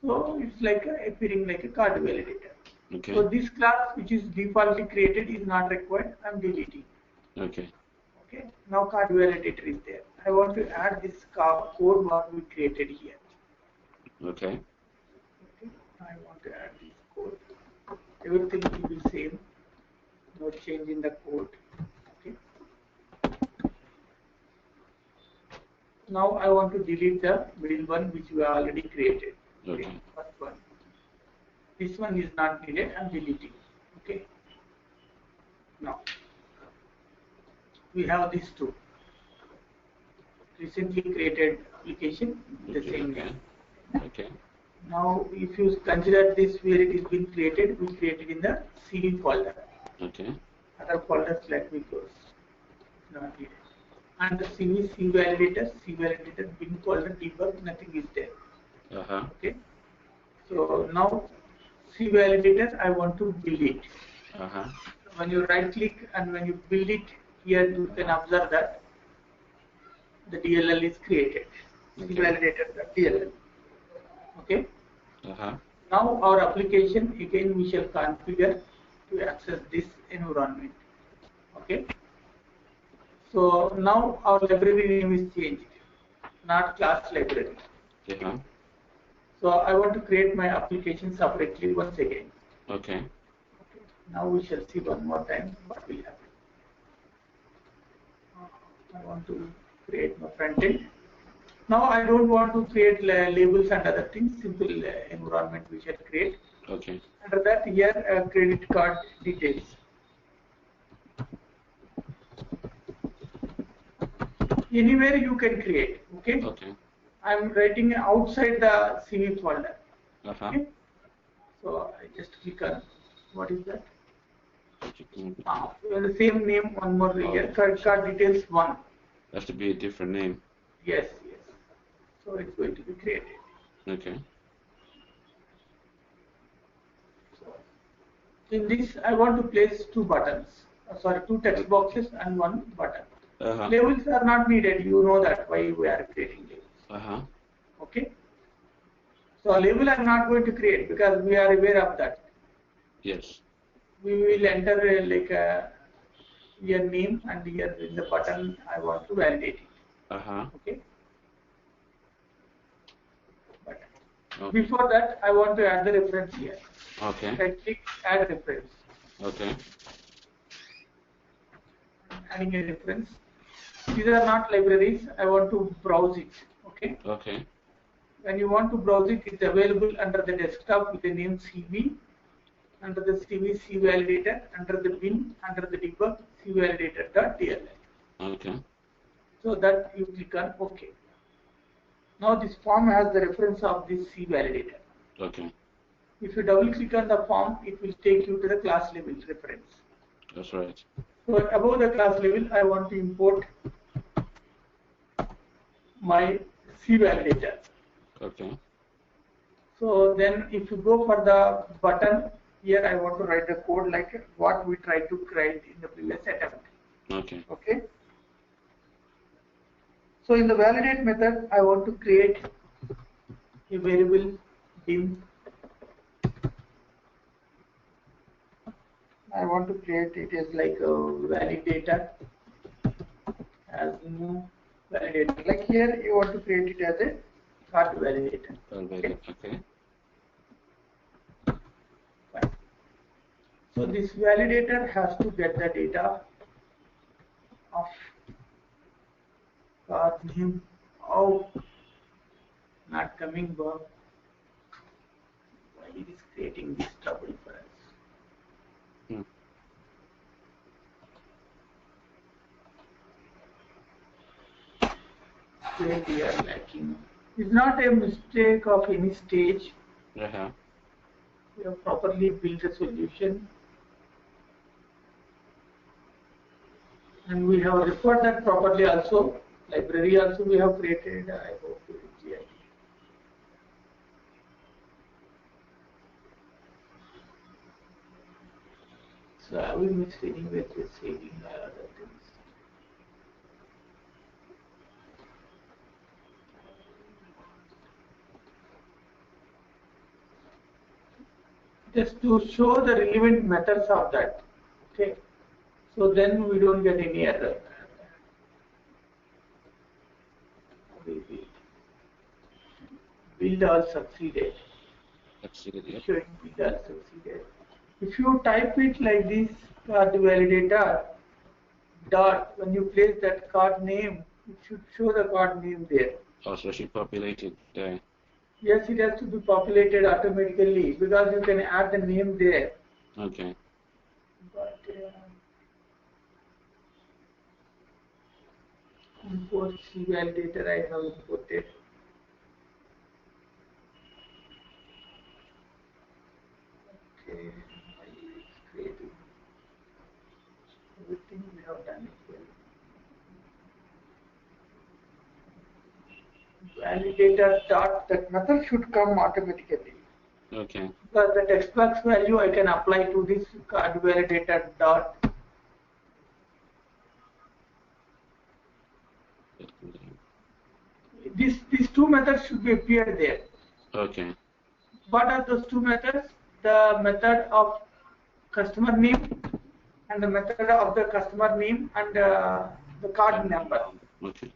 So it's like appearing like a card validator. Okay. So this class which is defaultly created is not required. I'm deleting. Okay. Okay. Now card validator is there. I want to add this code what we created here. Okay. Okay. I want to add this code. Everything will be same. No change in the code. Okay. Now I want to delete the middle one which we already created. Okay. First one. This one is not needed. I'm deleting. Okay. Now we have these two. Recently created application the same name. Okay. Now if you consider this where it is been created, we created in the CV folder. Okay. Other folders let me close. Not needed. And the CV C validator bin folder debug, nothing is there. Okay. So now C validator I want to build it. When you right click and when you build it, here you can observe that the DLL is created. C validator.dll. Okay. Now our application again we shall configure to access this environment. Okay. So now our library name is changed, not class library. So I want to create my application separately once again. Okay. Now we shall see one more time what will happen. I want to create my front end. Now I don't want to create labels and other things. Simple environment we shall create. Okay. Under that here credit card details. Anywhere you can create. Okay. Okay. I'm writing outside the CV folder. Okay. So I just click on what is that? The same name, one more here. Credit card details 1. Has to be a different name. Yes, yes. So it's going to be created. Okay. So in this, I want to place 2 buttons. Sorry, 2 text boxes and 1 button. Labels are not needed. You know that why we are creating labels. Okay. So a label I am not going to create because we are aware of that. Yes. We will enter your name and here in the button I want to validate it. Okay. Before that, I want to add the reference here. Okay. Right click, add reference. Okay. Adding a reference. These are not libraries. I want to browse it. Okay. Okay. When you want to browse it, it's available under the desktop with the name CV, under the CV C validator, under the bin, under the debug C validator.dll. Okay. So that you click on OK. Now this form has the reference of this C validator. Okay. If you double click on the form, it will take you to the class level reference. That's right. So above the class level, I want to import my C validator. Okay. So then if you go for the button, here I want to write the code like what we tried to create in the previous attempt. Okay. Okay. So in the validate method, I want to create a variable dim. I want to create it as like a validator as new validator. Like here, you want to create it as a card validator. Okay. Fine. So this validator has to get the data of card name. Oh, not coming back. Why it is creating this trouble for us? Where we are lacking. It's not a mistake of any stage. We have properly built a solution. And we have referred that properly also. Library also we have created. I hope it is here. So I will mix anyway with saving other things. Just to show the relevant methods of that. Okay. So then we don't get any error. Build all succeeded. Showing build all succeeded. If you type it like this, card validator dot, when you place that card name, it should show the card name there. Also, she populated there. Yes, it has to be populated automatically because you can add the name there. Okay. But import C validator I have imported. Okay, it's creating everything we have done it well. Validator dot, that method should come automatically. Okay. Because the text box value I can apply to this card validator dot. These two methods should be appeared there. Okay. What are those two methods? The method of customer name and the method of the customer name and the card number. Okay.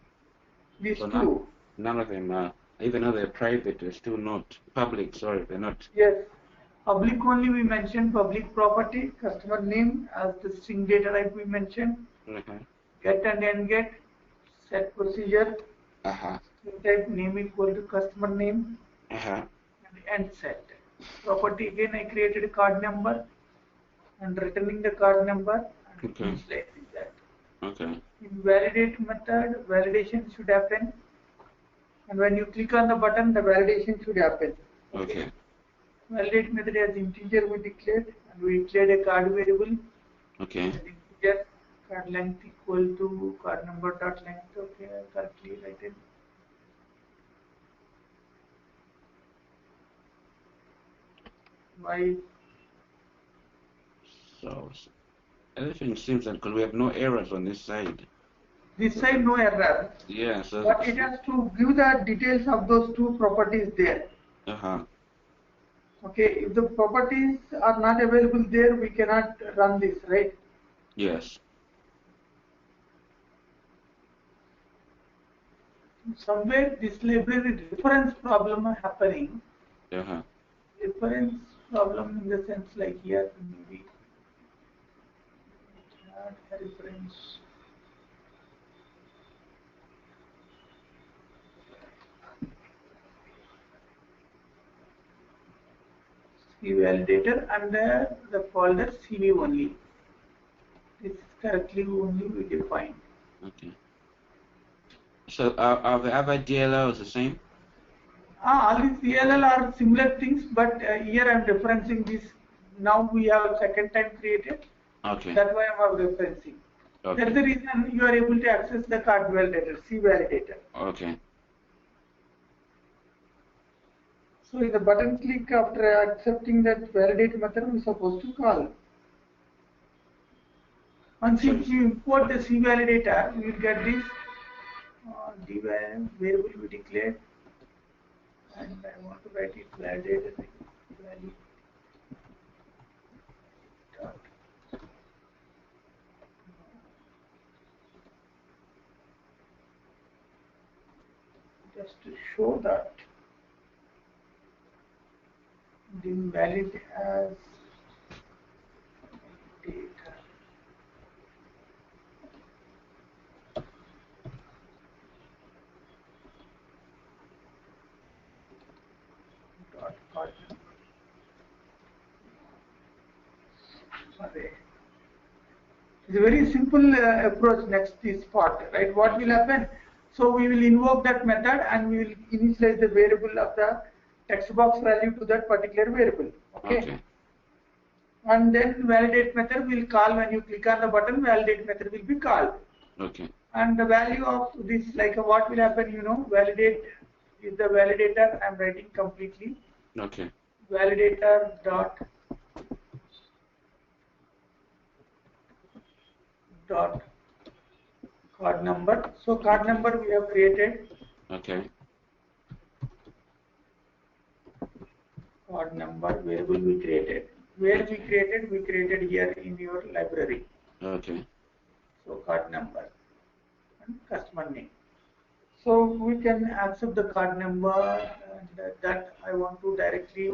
These So two. None of them are, even though they're private, they're still not public. Sorry, they're not. Yes. Public only we mentioned public property, customer name as the string data type we mentioned. Get and end get, set procedure. String type name equal to customer name. And end set. Property again I created a card number and returning the card number and initializing that. Okay. In validate method, validation should happen. And when you click on the button, the validation should happen. Okay. Validate method as integer we declared, and we declared a card variable. Okay. Integer card length equal to card number dot length. Okay, I correctly write it. Why? So everything seems like we have no errors on this side. This side no error. Yeah. So but it has to give the details of those two properties there. Okay, if the properties are not available there, we cannot run this, right? Yes. Somewhere this library reference problem happening. Reference problem in the sense like here maybe not a reference. C validator and the folder CV only. This is correctly only we define. Okay. So are the other DLLs the same? All these DLL are similar things, but here I am referencing this. Now we have second time created. Okay. That's why I am referencing. Okay. That's the reason you are able to access the card validator, C validator. Okay. So in the button click, after accepting that validate method, we're supposed to call. Once if you import the C validator, we will get this variable we declared, and I want to write it validated value dot. Just to show that invalid as data. Dot card array. It's a very simple approach. Next this part, right? What will happen? So we will invoke that method and we will initialize the variable of the text box value to that particular variable. Okay. And then validate method will call when you click on the button. Validate method will be called. Okay. And the value of this, like what will happen? You know, validate is the validator. I'm writing completely. Okay. Validator dot card number. So card number we have created. Okay. Card number variable we created. Where we created? We created here in your library. Okay. So card number and customer name. So we can accept the card number and that I want to directly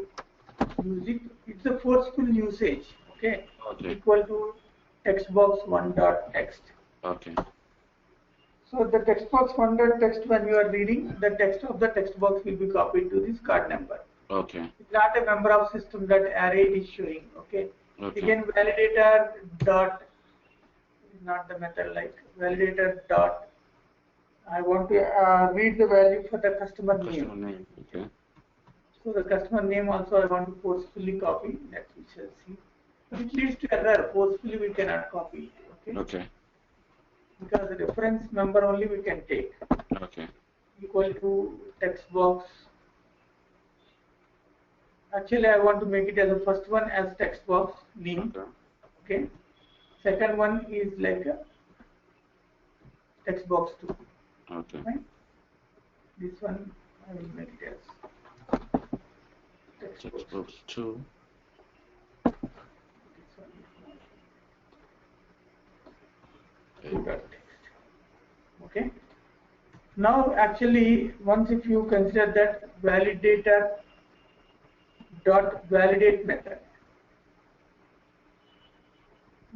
use it. It's a forceful usage. Okay. Okay. Equal to text box one dot text. Okay. So the text box one dot text, when you are reading, the text of the text box will be copied to this card number. Okay. It's not a member of system that array is showing. Okay. Okay. Again, validator dot is not the method, like validator dot. I want to read the value for the customer name. Okay. So the customer name also I want to forcefully copy. That we shall see. But it leads to error. Forcefully we cannot copy it. Okay. Okay. Because the reference number only we can take. Okay. Equal to text box. Actually, I want to make it as the first one as text box name. Okay. Second one is like a text box 2. Okay. Right? This one I will make it as text box 2. This one is text. Okay. Now, actually, once if you consider that validator dot validate method.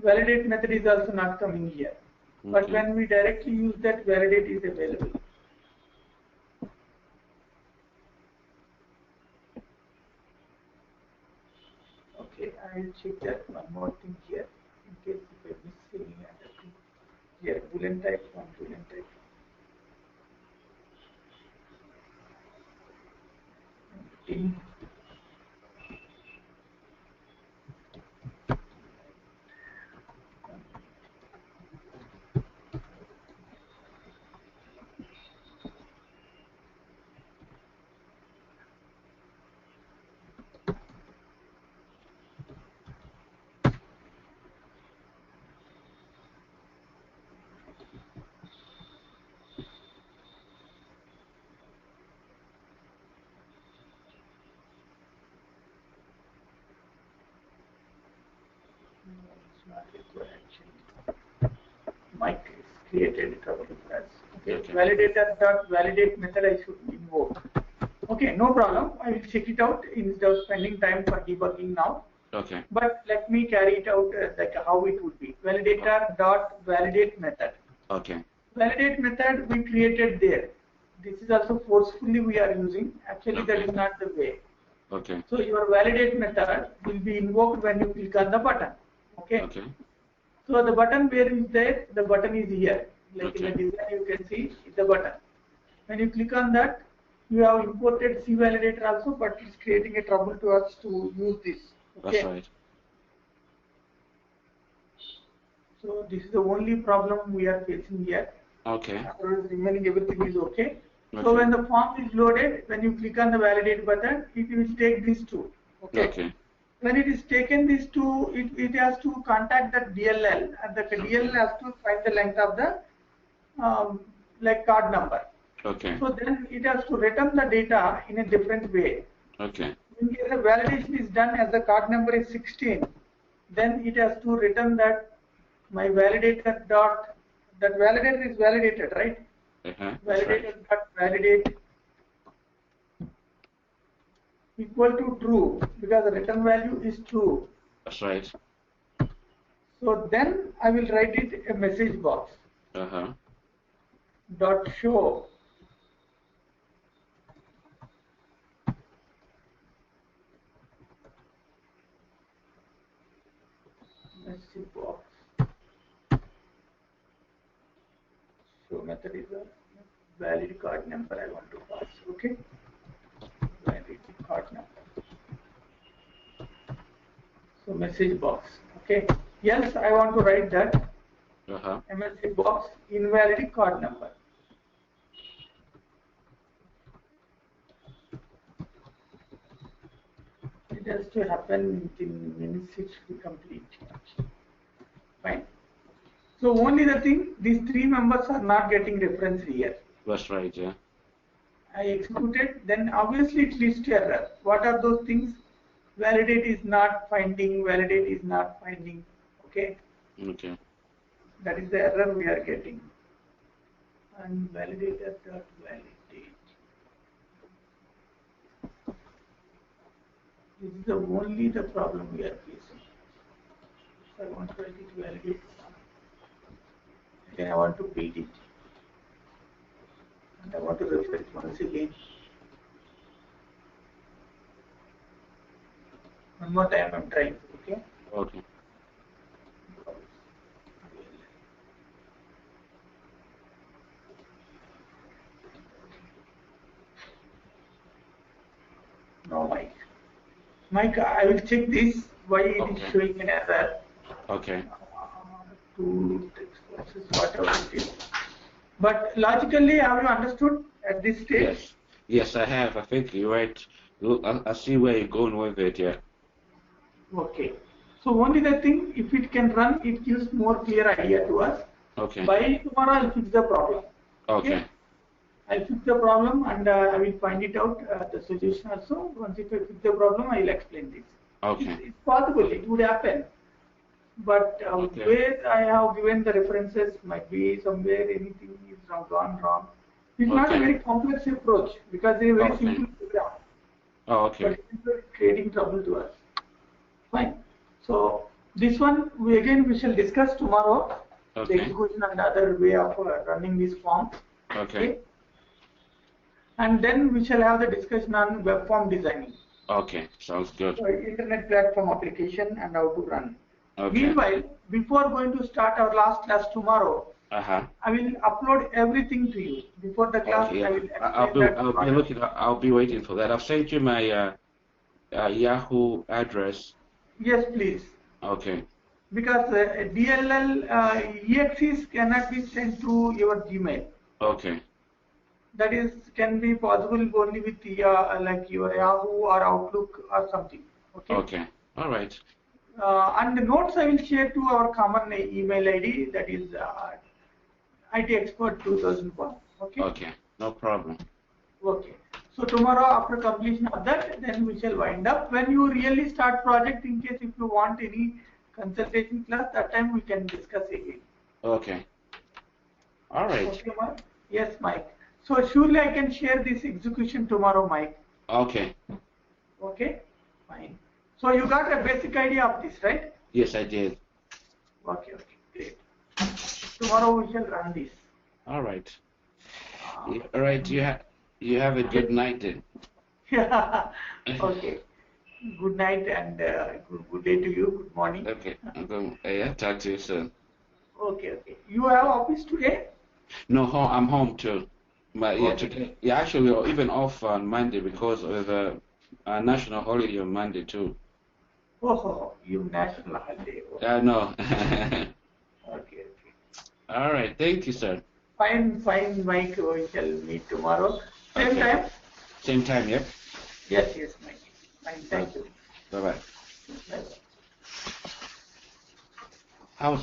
Validate method is also not coming here. Okay. But when we directly use that, validate is available. Okay, I will check that one more thing here in case if I miss any other thing. Here, boolean type, one boolean type. In Mike is created trouble for us. Okay. Validator dot validate method I should invoke. Okay, no problem. I will check it out instead of spending time for debugging now. Okay. But let me carry it out like how it would be. Validator dot validate method. Okay. Validate method we created there. This is also forcefully we are using. Actually, that is not the way. Okay. So your validate method will be invoked when you click on the button. Okay. Okay. So the button where is there? The button is here. Like Okay. in the design you can see the button. When you click on that, you have imported C validator also, but it's creating a trouble to us to use this. Okay. That's right. So this is the only problem we are facing here. Okay. Otherwise, remaining everything is okay. Okay. So when the form is loaded, when you click on the validate button, it will take these two. Okay. Okay. When it is taken these two, it has to contact the DLL, and the DLL has to find the length of the like card number. Okay. So then it has to return the data in a different way. Okay. In case the validation is done as the card number is 16, then it has to return that my validator dot, that validator is validated, right? Validator dot validate equal to true, because the return value is true. That's right. So then I will write it a message box. Dot show message box. So method is a valid card number I want to pass. Okay, valid card number. So message box. Okay. Yes, I want to write that. A message box invalid card number. It has to happen within minutes. It should be complete. Fine. So only the thing, these three members are not getting reference here. That's right, yeah. I executed, then obviously it leads to error. What are those things? Validate is not finding, validate is not finding. Okay. Okay. That is the error we are getting. And validator dot validate. This is only the problem we are facing. So I want to write it validate. Then I want to build it. And I want to refer it once again. One more time I'm trying. Okay. Okay. No, Mike. Mike, I will check this. Why it is showing an error? Okay. To text boxes, whatever it is. But logically, have you understood at this stage? Yes. Yes, I have. I think you're right. I see where you're going with it. Yeah. Okay. So only the thing, if it can run, it gives more clear idea to us. Okay. By tomorrow, I'll fix the problem. Okay. I'll fix the problem and I will find it out, the solution also. Once if I fix the problem, I will explain this. Okay. It's possible, it would happen. But where I have given the references might be somewhere anything is gone wrong. It's not a very complex approach because it's a very simple program. Oh, okay. But it's creating trouble to us. Fine. So this one we shall discuss tomorrow. Okay. The execution and other way of running this form. Okay. And then we shall have the discussion on web form designing. Okay, sounds good. So internet platform application and how to run. Okay. Meanwhile, before going to start our last class tomorrow, I will upload everything to you. Before the class, okay. I will I'll be waiting for that. I've sent you my Yahoo address. Yes, please. Okay. Because DLL EXEs cannot be sent through your Gmail. Okay. That is can be possible only with like your Yahoo or Outlook or something. Okay. Okay. All right. And the notes I will share to our common email ID, that is IT Expert 2001. Okay. Okay. No problem. Okay. So tomorrow after completion of that, then we shall wind up. When you really start project, in case if you want any consultation class, that time we can discuss again. Okay. All right. Okay, Mike? Yes, Mike. So surely I can share this execution tomorrow, Mike. Okay. Okay. Fine. So you got a basic idea of this, right? Yes, I did. Okay. Okay. Great. Tomorrow we shall run this. All right. All right. You have a good night then. Yeah. Okay. Good night and good day to you. Good morning. Okay. Yeah. Talk to you soon. Okay. Okay. You have office today? No, I'm home too. Today. Yeah, actually, we're even off on Monday because of the national holiday on Monday too. Oh, you national holiday. I know. Okay. All right. Thank you, sir. Fine, fine, Mike. We shall meet tomorrow. Same Okay. time? Same time, yep. Yes, yes, Mike. Fine, thank you. Bye-bye. Bye-bye. How's